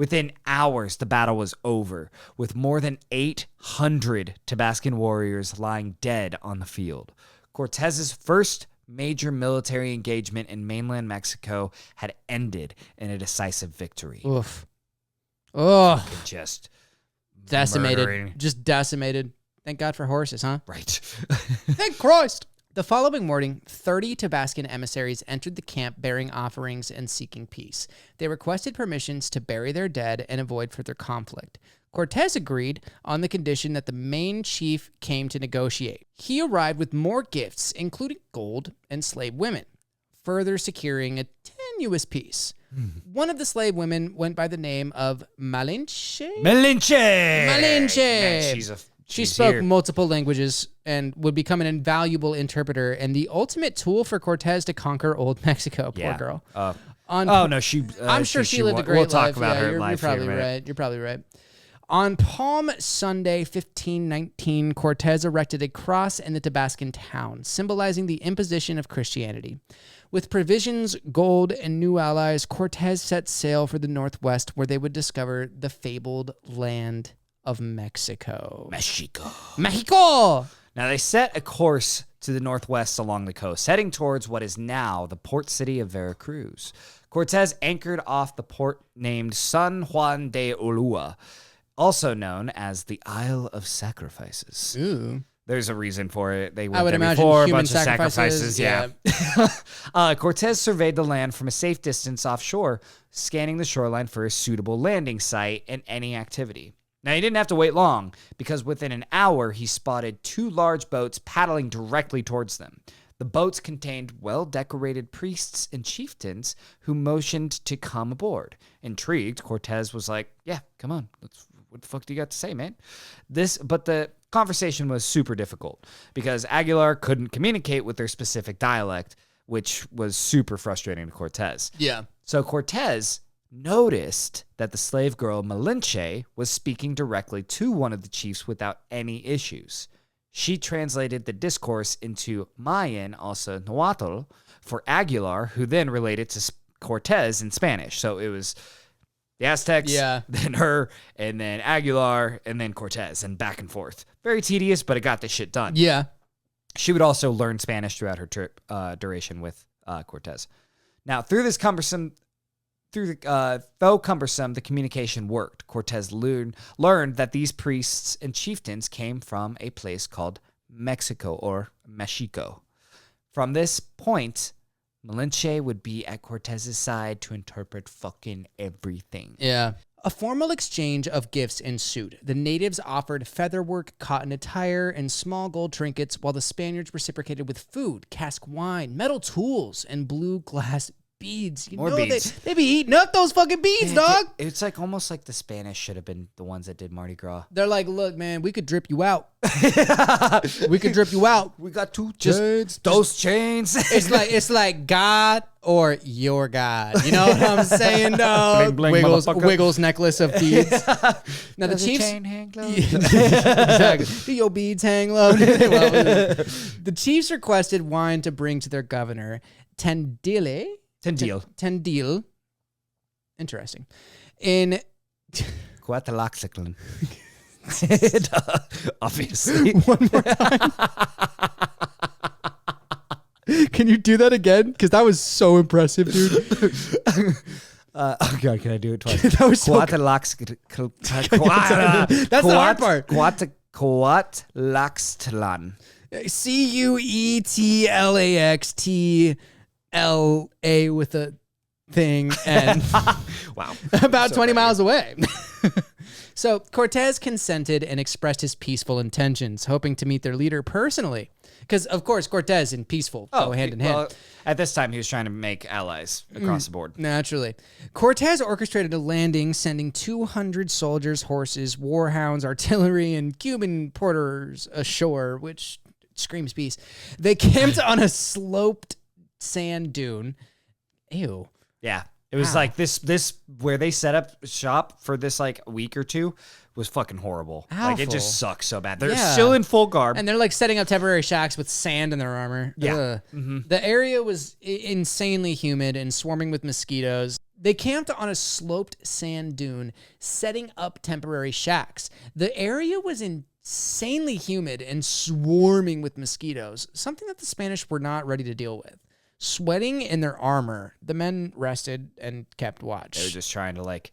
Speaker 2: Within hours, the battle was over, with more than 800 Tabascan warriors lying dead on the field. Cortez's first major military engagement in mainland Mexico had ended in a decisive victory.
Speaker 1: Oof. Oh,
Speaker 2: Just
Speaker 1: decimated.
Speaker 2: murdering.
Speaker 1: Just decimated. Thank God for horses, huh?
Speaker 2: Right.
Speaker 1: Thank Christ. The following morning, 30 Tabascan emissaries entered the camp bearing offerings and seeking peace. They requested permissions to bury their dead and avoid further conflict. Cortés agreed on the condition that the main chief came to negotiate. He arrived with more gifts, including gold and slave women, further securing a tenuous peace. One of the slave women went by the name of Malinche.
Speaker 2: Malinche!
Speaker 1: Man, she spoke
Speaker 2: here.
Speaker 1: multiple languages and would become an invaluable interpreter and the ultimate tool for Cortés to conquer old Mexico. Poor girl.
Speaker 2: I'm
Speaker 1: sure she lived a great
Speaker 2: We'll talk
Speaker 1: life.
Speaker 2: about
Speaker 1: Yeah,
Speaker 2: her
Speaker 1: you're
Speaker 2: life
Speaker 1: probably
Speaker 2: here in a minute.
Speaker 1: right. You're probably right. On Palm Sunday, 1519, Cortés erected a cross in the Tabascan town, symbolizing the imposition of Christianity. With provisions, gold, and new allies, Cortés set sail for the northwest, where they would discover the fabled land of Mexico. Mexico!
Speaker 2: Now, they set a course to the northwest along the coast, heading towards what is now the port city of Veracruz. Cortés anchored off the port named San Juan de Ulua, also known as the Isle of Sacrifices.
Speaker 1: Ooh.
Speaker 2: There's a reason for it. They
Speaker 1: I
Speaker 2: went
Speaker 1: would
Speaker 2: there
Speaker 1: imagine
Speaker 2: before, a
Speaker 1: human
Speaker 2: bunch of sacrifices. Yeah. Cortés surveyed the land from a safe distance offshore, scanning the shoreline for a suitable landing site and any activity. Now, he didn't have to wait long, because within an hour, he spotted 2 large boats paddling directly towards them. The boats contained well-decorated priests and chieftains who motioned to come aboard. Intrigued, Cortés was like, yeah, come on. What the fuck do you got to say, man? But the conversation was super difficult, because Aguilar couldn't communicate with their specific dialect, which was super frustrating to Cortés.
Speaker 1: Yeah.
Speaker 2: So Cortés noticed that the slave girl Malinche was speaking directly to one of the chiefs without any issues. She translated the discourse into Mayan, also Nahuatl, for Aguilar, who then related to Cortés in Spanish. So it was the Aztecs, then her, and then Aguilar, and then Cortés, and back and forth. Very tedious, but it got this shit done.
Speaker 1: Yeah.
Speaker 2: She would also learn Spanish throughout her trip duration with Cortés. Now, though cumbersome, the communication worked. Cortés learned that these priests and chieftains came from a place called Mexico, or Mexico. From this point, Malinche would be at Cortés's side to interpret fucking everything.
Speaker 1: Yeah. A formal exchange of gifts ensued. The natives offered featherwork, cotton attire, and small gold trinkets, while the Spaniards reciprocated with food, cask wine, metal tools, and blue glass beads.
Speaker 2: More beads.
Speaker 1: They be eating up those fucking beads, dog.
Speaker 2: It's like almost like the Spanish should have been the ones that did Mardi Gras.
Speaker 1: They're like, look, man, we could drip you out. We could drip you out.
Speaker 2: We got 2 chains. Those chains.
Speaker 1: It's like God or your God. You know what I'm saying, dog?
Speaker 2: Bling, bling, motherfucker.
Speaker 1: Wiggles necklace of beads. Now the
Speaker 2: Does
Speaker 1: Chiefs
Speaker 2: chain hang low?
Speaker 1: exactly. Do your beads hang low? The Chiefs requested wine to bring to their governor, Tendile. Interesting. In
Speaker 2: Coatlaxiclan. Obviously.
Speaker 1: one more time. Can you do that again? Because that was so impressive, dude.
Speaker 2: Oh God, can I do it twice?
Speaker 1: That was so good. That's the hard part.
Speaker 2: Coatlaxtlan.
Speaker 1: Cuetlaxtla with a thing and
Speaker 2: Wow.
Speaker 1: about
Speaker 2: So
Speaker 1: 20
Speaker 2: funny.
Speaker 1: miles away. So Cortés consented and expressed his peaceful intentions, hoping to meet their leader personally. Because, of course, Cortés and peaceful go hand in hand.
Speaker 2: Well, at this time, he was trying to make allies across the board.
Speaker 1: Naturally. Cortés orchestrated a landing, sending 200 soldiers, horses, warhounds, artillery, and Cuban porters ashore, which screams peace. They camped on a sloped sand dune. Ew.
Speaker 2: Yeah. It was like this where they set up shop for this like week or two was fucking horrible. Like it
Speaker 1: Awful.
Speaker 2: just sucks so bad. They're
Speaker 1: Yeah.
Speaker 2: still in full garb.
Speaker 1: And they're like setting up temporary shacks with sand in their armor.
Speaker 2: Yeah.
Speaker 1: Ugh. The area was insanely humid and swarming with mosquitoes. They camped on a sloped sand dune, setting up temporary shacks. The area was insanely humid and swarming with mosquitoes, something that the Spanish were not ready to deal with. Sweating in their armor, the men rested and kept watch.
Speaker 2: They were just trying to like,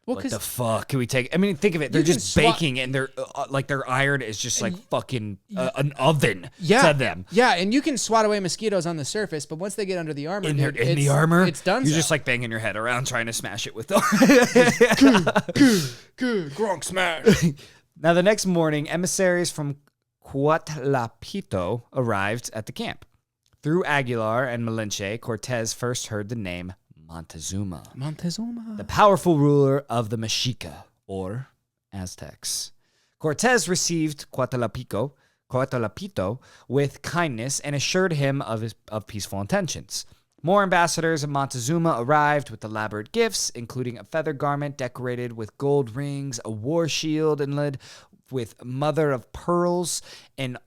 Speaker 1: Well,
Speaker 2: what the fuck can we take? I mean, think of it. They're just baking, and they're like their iron is just like fucking an oven to them.
Speaker 1: Yeah, and you can swat away mosquitoes on the surface, but once they get under the armor,
Speaker 2: In the armor,
Speaker 1: it's done.
Speaker 2: You're just like banging your head around trying to smash it with the
Speaker 1: Gronk smash.
Speaker 2: Now, the next morning, emissaries from Cuatlapito arrived at the camp. Through Aguilar and Malinche, Cortés first heard the name Montezuma, the powerful ruler of the Mexica, or Aztecs. Cortés received Cuatlapito with kindness and assured him of peaceful intentions. More ambassadors of Montezuma arrived with elaborate gifts, including a feather garment decorated with gold rings, a war shield inlaid with mother of pearls, and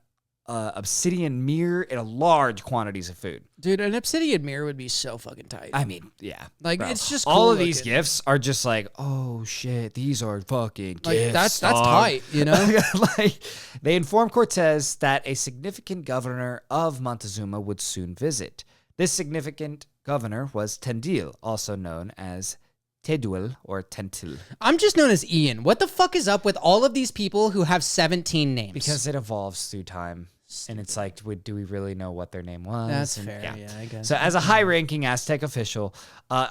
Speaker 2: obsidian mirror, and large quantities of food.
Speaker 1: Dude, an obsidian mirror would be so fucking tight.
Speaker 2: I mean, yeah.
Speaker 1: Like,
Speaker 2: bro.
Speaker 1: it's just cool
Speaker 2: all of
Speaker 1: looking.
Speaker 2: these gifts are just like, oh shit, these are fucking
Speaker 1: Like,
Speaker 2: gifts.
Speaker 1: that's
Speaker 2: dog.
Speaker 1: tight, you know?
Speaker 2: Like, they informed Cortés that a significant governor of Montezuma would soon visit. This significant governor was Tendil, also known as Teduel or Tentil.
Speaker 1: I'm just known as Ian. What the fuck is up with all of these people who have 17 names?
Speaker 2: Because it evolves through time. And it's like, do we really know what their name was?
Speaker 1: That's fair, yeah, I guess.
Speaker 2: So as a high-ranking Aztec official, a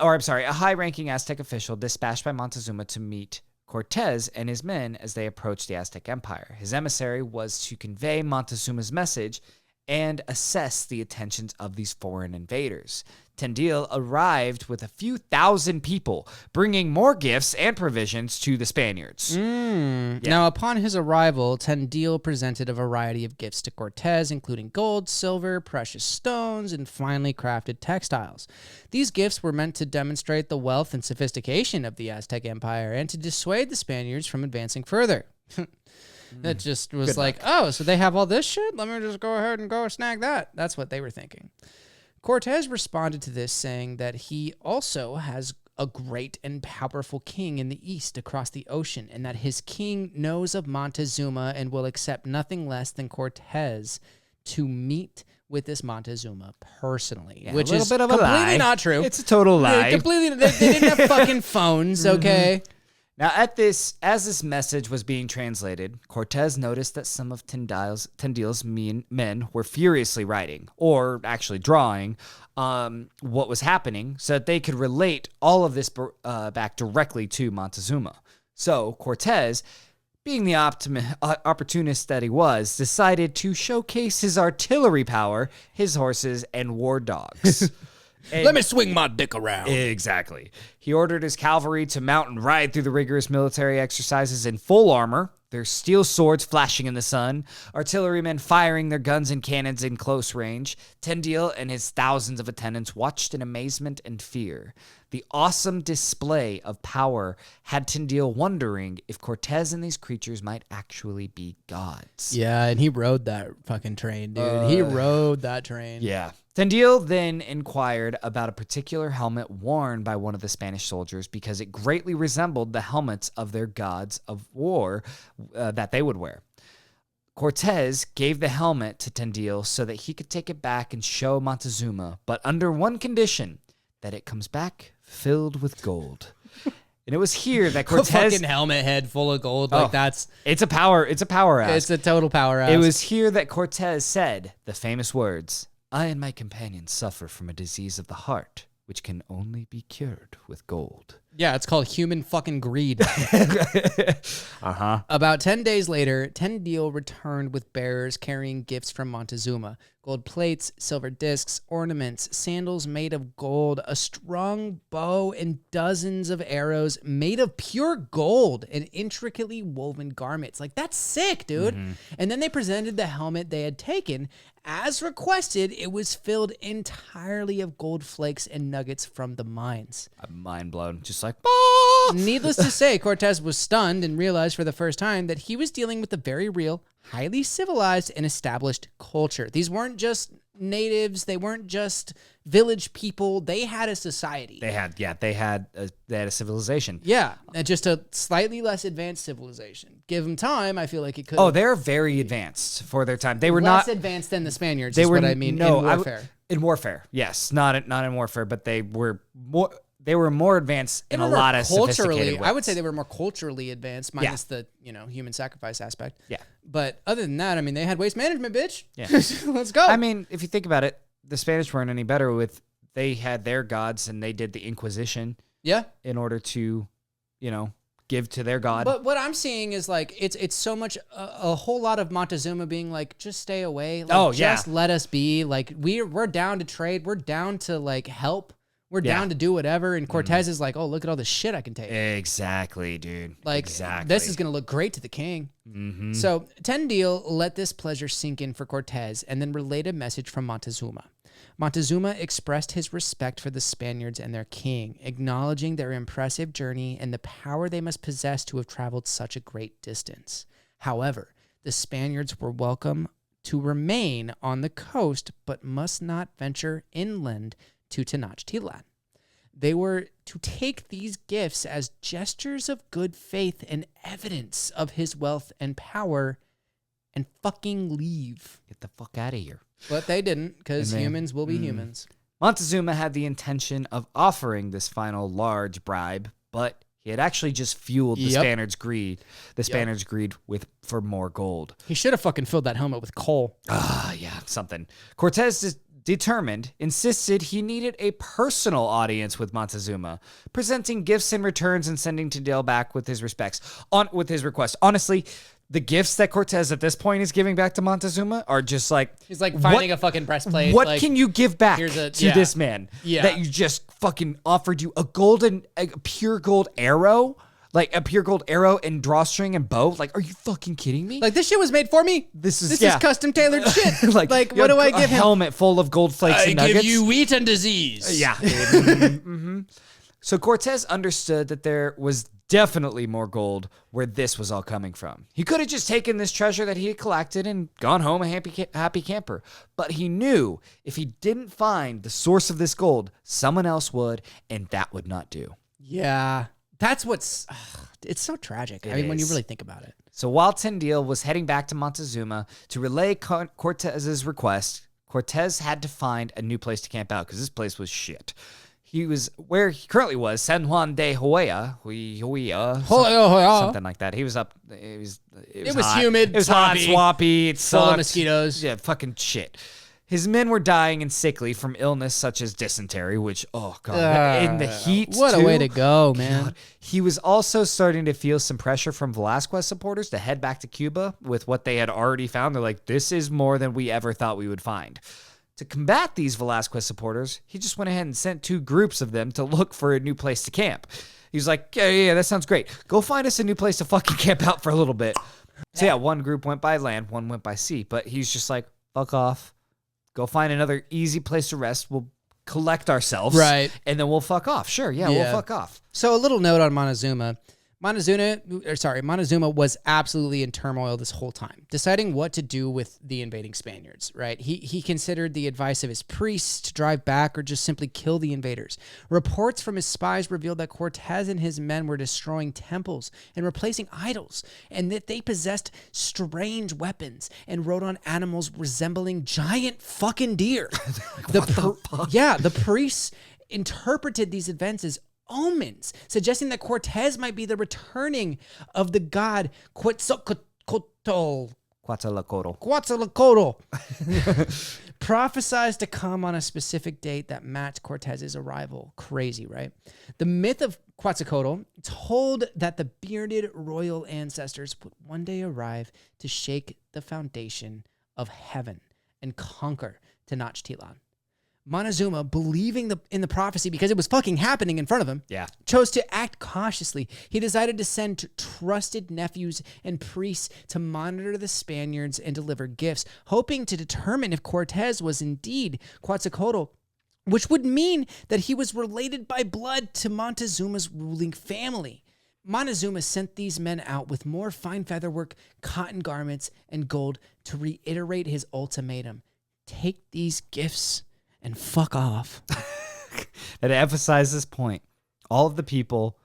Speaker 2: high-ranking Aztec official dispatched by Montezuma to meet Cortés and his men as they approached the Aztec Empire. His emissary was to convey Montezuma's message and assess the intentions of these foreign invaders. Tendil arrived with a few thousand people, bringing more gifts and provisions to the Spaniards.
Speaker 1: Now, upon his arrival, Tendil presented a variety of gifts to Cortés, including gold, silver, precious stones, and finely crafted textiles. These gifts were meant to demonstrate the wealth and sophistication of the Aztec Empire and to dissuade the Spaniards from advancing further. That just was like, oh, so they have all this shit? Let me just go ahead and go snag that. That's what they were thinking. Cortés responded to this, saying that he also has a great and powerful king in the east across the ocean, and that his king knows of Montezuma and will accept nothing less than Cortés to meet with this Montezuma personally, which is completely not true.
Speaker 2: It's a total lie.
Speaker 1: Completely, they didn't have fucking phones, okay?
Speaker 2: Now, as this message was being translated, Cortés noticed that some of Tendil's men were furiously writing, or actually drawing, what was happening, so that they could relate all of this back directly to Montezuma. So Cortés, being the opportunist that he was, decided to showcase his artillery power, his horses, and war dogs.
Speaker 1: Let me swing my dick around.
Speaker 2: Exactly. He ordered his cavalry to mount and ride through the rigorous military exercises in full armor, their steel swords flashing in the sun, artillerymen firing their guns and cannons in close range. Tendil and his thousands of attendants watched in amazement and fear. The awesome display of power had Tendil wondering if Cortés and these creatures might actually be gods.
Speaker 1: Yeah, and he rode that fucking train, dude. He rode that train.
Speaker 2: Yeah. Tendil then inquired about a particular helmet worn by one of the Spanish soldiers because it greatly resembled the helmets of their gods of war that they would wear. Cortés gave the helmet to Tendil so that he could take it back and show Montezuma, but under one condition, that it comes back filled with gold. And it was here that Cortés...
Speaker 1: A fucking helmet head full of gold,
Speaker 2: It's a power ass.
Speaker 1: It's a total power ass.
Speaker 2: It was here that Cortés said the famous words, "I and my companions suffer from a disease of the heart, which can only be cured with gold."
Speaker 1: Yeah, it's called human fucking greed. About 10 days later, Tendil returned with bearers carrying gifts from Montezuma. Gold plates, silver discs, ornaments, sandals made of gold, a strong bow, and dozens of arrows made of pure gold, and intricately woven garments. Like, that's sick, dude. And then they presented the helmet they had taken. As requested, it was filled entirely of gold flakes and nuggets from the mines.
Speaker 2: I'm mind blown. Just like,
Speaker 1: Needless to say, Cortés was stunned and realized for the first time that he was dealing with a very real, highly civilized, and established culture. These weren't just natives. They weren't just village people. They had a society.
Speaker 2: They had a civilization.
Speaker 1: Yeah, and just a slightly less advanced civilization. Give them time, I feel like it could.
Speaker 2: Oh, they're very advanced for their time. They were
Speaker 1: less
Speaker 2: not
Speaker 1: advanced than the Spaniards.
Speaker 2: They
Speaker 1: is
Speaker 2: were
Speaker 1: what I mean
Speaker 2: no,
Speaker 1: in warfare.
Speaker 2: In warfare, yes, not in warfare, but they were more. They were more advanced in a lot of sophisticated ways.
Speaker 1: I would say they were more culturally advanced, minus the human sacrifice aspect.
Speaker 2: Yeah.
Speaker 1: But other than that, I mean, they had waste management, bitch.
Speaker 2: Yeah.
Speaker 1: Let's go.
Speaker 2: I mean, if you think about it, the Spanish weren't any better with. They had their gods, and they did the Inquisition.
Speaker 1: Yeah.
Speaker 2: In order to, give to their god.
Speaker 1: But what I'm seeing is like it's so much a whole lot of Montezuma being like, just stay away. Like, just let us be. Like we're down to trade. We're down to like help. We're down to do whatever. And Cortez is like, oh, look at all the shit I can take.
Speaker 2: Exactly, dude.
Speaker 1: Like, this is going to look great to the king.
Speaker 2: Mm-hmm.
Speaker 1: So Tendil let this pleasure sink in for Cortez and then relayed a message from Montezuma. Montezuma expressed his respect for the Spaniards and their king, acknowledging their impressive journey and the power they must possess to have traveled such a great distance. However, the Spaniards were welcome to remain on the coast, but must not venture inland to Tenochtitlan. They were to take these gifts as gestures of good faith and evidence of his wealth and power and fucking leave.
Speaker 2: Get the fuck out of here.
Speaker 1: But they didn't, because humans will be humans.
Speaker 2: Montezuma had the intention of offering this final large bribe, but he had actually just fueled the Spaniards' greed. The Spaniards' greed for more gold.
Speaker 1: He should have fucking filled that helmet with coal.
Speaker 2: Something. Cortez determined, insisted he needed a personal audience with Montezuma, presenting gifts and returns and sending Tendil back with his with his request. Honestly, the gifts that Cortez at this point is giving back to Montezuma are just like...
Speaker 1: He's like finding a fucking breastplate.
Speaker 2: What can you give back to this man that you just fucking offered you a pure gold arrow? Like a pure gold arrow and drawstring and bow? Like, are you fucking kidding me?
Speaker 1: Like, this shit was made for me? This is custom tailored shit. like what do I give him?
Speaker 2: A helmet full of gold flakes and nuggets?
Speaker 1: I give you wheat and disease.
Speaker 2: Yeah. Mm-hmm. So Cortez understood that there was definitely more gold where this was all coming from. He could have just taken this treasure that he had collected and gone home a happy camper. But he knew if he didn't find the source of this gold, someone else would, and that would not do.
Speaker 1: Yeah. That's it's so tragic. When you really think about it.
Speaker 2: So while Tendil was heading back to Montezuma to relay Cortez's request, Cortez had to find a new place to camp out because this place was shit. He was where he currently was, San Juan de Huella, something like that. He was up. It was hot.
Speaker 1: Humid.
Speaker 2: It was hot, swampy. It
Speaker 1: full
Speaker 2: sucked.
Speaker 1: of mosquitoes.
Speaker 2: Yeah, fucking shit. His men were dying and sickly from illness such as dysentery, which, oh, God, in the heat,
Speaker 1: what a way to go, man.
Speaker 2: God. He was also starting to feel some pressure from Velasquez supporters to head back to Cuba with what they had already found. They're like, this is more than we ever thought we would find. To combat these Velasquez supporters, he just went ahead and sent 2 groups of them to look for a new place to camp. He was like, yeah, that sounds great. Go find us a new place to fucking camp out for a little bit. So yeah, one group went by land, one went by sea, but he's just like, fuck off. Go find another easy place to rest. We'll collect ourselves.
Speaker 1: Right.
Speaker 2: And then we'll fuck off. Sure, we'll fuck off.
Speaker 1: So a little note on Montezuma. Montezuma was absolutely in turmoil this whole time, deciding what to do with the invading Spaniards, right? He considered the advice of his priests to drive back or just simply kill the invaders. Reports from his spies revealed that Cortez and his men were destroying temples and replacing idols, and that they possessed strange weapons and rode on animals resembling giant fucking deer. The priests interpreted these events as omens, suggesting that Cortez might be the returning of the god Quetzalcoatl, prophesied to come on a specific date that matched Cortez's arrival. Crazy, right? The myth of Quetzalcoatl told that the bearded royal ancestors would one day arrive to shake the foundation of heaven and conquer Tenochtitlan. Montezuma, believing in the prophecy because it was fucking happening in front of him, chose to act cautiously. He decided to send trusted nephews and priests to monitor the Spaniards and deliver gifts, hoping to determine if Cortez was indeed Quetzalcoatl, which would mean that he was related by blood to Montezuma's ruling family. Montezuma sent these men out with more fine featherwork, cotton garments, and gold to reiterate his ultimatum. take these gifts and fuck off.
Speaker 2: And to emphasize this point, all of the people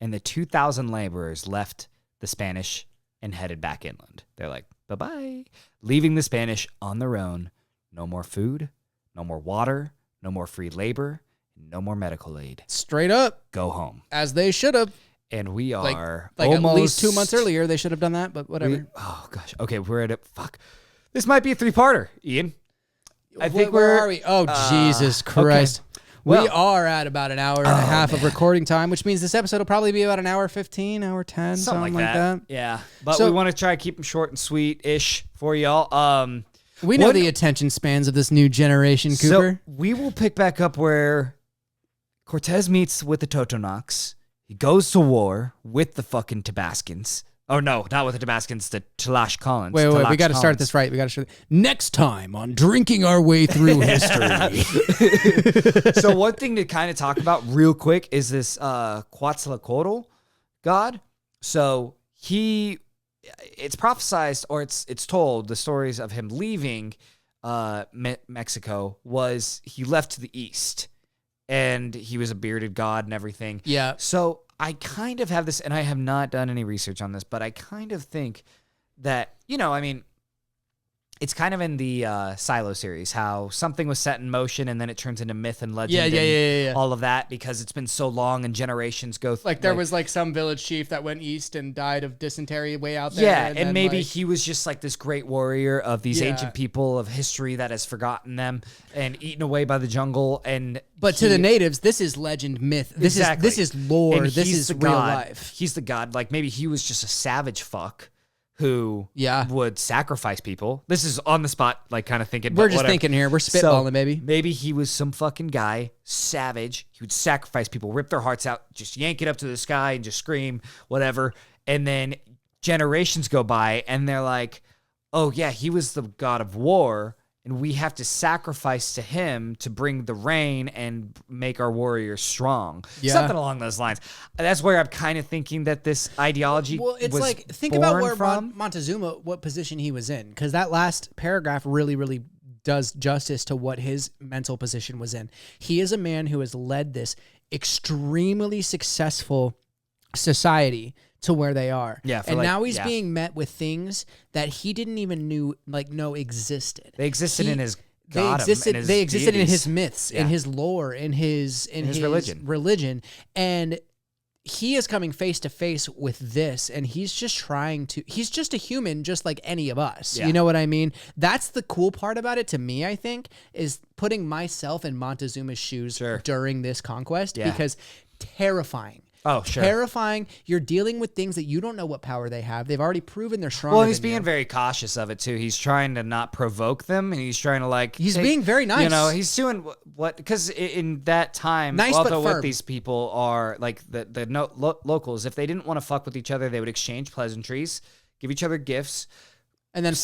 Speaker 2: and the 2,000 laborers left the Spanish and headed back inland. They're like, bye-bye. Leaving the Spanish on their own. No more food, no more water, no more free labor, no more medical aid.
Speaker 1: Straight up.
Speaker 2: Go home.
Speaker 1: As they should have.
Speaker 2: And we are
Speaker 1: like
Speaker 2: almost...
Speaker 1: at least 2 months earlier, they should have done that, but whatever.
Speaker 2: Oh, gosh. Okay, we're at it. Fuck. This might be a 3-parter, Ian. I think
Speaker 1: where are we? Oh, Jesus Christ.
Speaker 2: Okay. Well,
Speaker 1: we are at about an hour and a half of recording time, which means this episode will probably be about an hour 15, hour 10, something like that.
Speaker 2: Yeah. But we want to try to keep them short and sweet-ish for y'all.
Speaker 1: We know the attention spans of this new generation, Cooper.
Speaker 2: So we will pick back up where Cortés meets with the Totonacs. He goes to war with the fucking Tabascans. Oh, no, not with the Tabascans, the Tlaxcalans.
Speaker 1: Wait, we got to start this right. We got to start next time on Drinking Our Way Through History.
Speaker 2: So one thing to kind of talk about real quick is this Quetzalcoatl god. So it's prophesized, or it's told, the stories of him leaving Mexico was he left to the east, and he was a bearded god and everything.
Speaker 1: Yeah.
Speaker 2: So I kind of have this, and I have not done any research on this, but I kind of think that, it's kind of in the Silo series, how something was set in motion and then it turns into myth and legend.
Speaker 1: Yeah.
Speaker 2: All of that, because it's been so long and generations go through.
Speaker 1: Like there was like some village chief that went east and died of dysentery way out there.
Speaker 2: Yeah, and maybe he was just like this great warrior of these ancient people of history that has forgotten them and eaten away by the jungle. But
Speaker 1: to the natives, this is legend, myth. This is lore.
Speaker 2: And
Speaker 1: this is real life.
Speaker 2: He's the god. Like maybe he was just a savage fuck who would sacrifice people. This is on the spot, like kind of thinking.
Speaker 1: We're just thinking here. We're spitballing, baby.
Speaker 2: Maybe he was some fucking guy, savage. He would sacrifice people, rip their hearts out, just yank it up to the sky and just scream, whatever. And then generations go by and they're like, oh yeah, he was the god of war, and we have to sacrifice to him to bring the rain and make our warriors strong. Yeah. Something along those lines. That's where I'm kind of thinking that this ideology
Speaker 1: it's
Speaker 2: was
Speaker 1: like, think about where
Speaker 2: from.
Speaker 1: Montezuma, what position he was in, because that last paragraph really, really does justice to what his mental position was in. He is a man who has led this extremely successful society to where they are. Yeah, and now he's being met with things that he didn't even know existed.
Speaker 2: They existed in his
Speaker 1: They existed in his myths, in his lore, in his religion. And he is coming face to face with this, and he's just a human just like any of us. Yeah. You know what I mean? That's the cool part about it to me, I think, is putting myself in Montezuma's shoes during this conquest, because terrifying.
Speaker 2: Oh, sure.
Speaker 1: Terrifying. You're dealing with things that you don't know what power they have. They've already proven they're stronger.
Speaker 2: Well, he's being very cautious of it too. He's trying to not provoke them, and he's trying to
Speaker 1: he's being very nice.
Speaker 2: He's doing what because in that time, what these people are like the locals. If they didn't want to fuck with each other, they would exchange pleasantries, give each other gifts,
Speaker 1: and then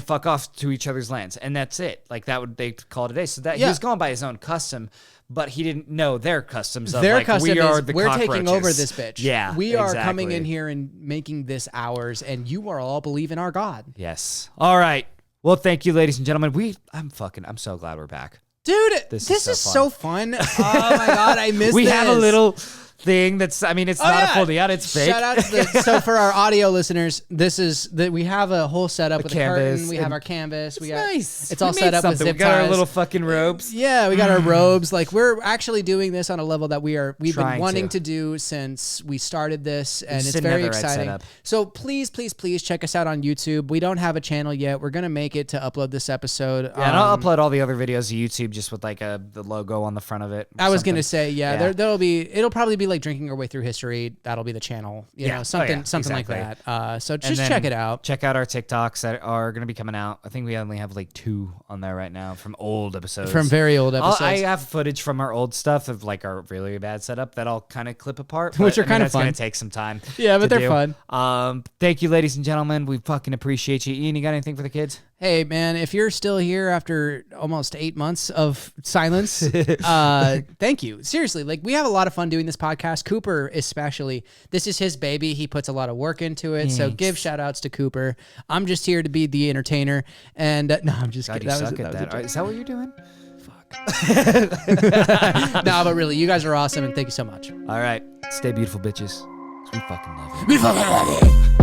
Speaker 2: fuck off to each other's lands, and that's it. Like they call it a day. So that he was going by his own custom. But he didn't know their customs. We're
Speaker 1: taking over this bitch.
Speaker 2: Yeah,
Speaker 1: we are coming in here and making this ours, and you are all believe in our God.
Speaker 2: Yes. All right. Well, thank you, ladies and gentlemen. I'm so glad we're back,
Speaker 1: dude. This is so fun. Oh my God, I miss.
Speaker 2: We have a little thing that's. I mean, it's not a full out. It's fake.
Speaker 1: Shout out to so for our audio listeners, this is that we have a whole setup with a curtain. We have our canvas. It's nice. It's all set up with zip ties.
Speaker 2: We got our little fucking robes.
Speaker 1: Yeah, we got our robes. Like we're actually doing this on a level that we've been wanting to do since we started this, and it's very exciting. So please check us out on YouTube. We don't have a channel yet. We're gonna make it to upload this episode.
Speaker 2: Yeah, and I'll upload all the other videos to YouTube just with like the logo on the front of it.
Speaker 1: I was gonna say, it'll probably be like Drinking Our Way Through History. That'll be the channel, something like that. So just check it out.
Speaker 2: Check out our TikToks that are going to be coming out. I think we only have like 2 on there right now from old episodes.
Speaker 1: From very old episodes.
Speaker 2: I have footage from our old stuff of like our really bad setup that I'll kind of clip apart.
Speaker 1: Which are kind of fun.
Speaker 2: It's going to take some time.
Speaker 1: Yeah, but they're fun.
Speaker 2: Thank you, ladies and gentlemen. We fucking appreciate you. Ian, you got anything for the kids?
Speaker 1: Hey, man, if you're still here after almost 8 months of silence, thank you. Seriously, like, we have a lot of fun doing this podcast. Cooper especially. This is his baby. He puts a lot of work into it. Thanks. So give shout-outs to Cooper. I'm just here to be the entertainer. And no, I'm just kidding.
Speaker 2: You suck at that. Is that what you're doing?
Speaker 1: No, but really, you guys are awesome, and thank you so much.
Speaker 2: All right. Stay beautiful, bitches. We fucking love it.
Speaker 1: We fucking love it.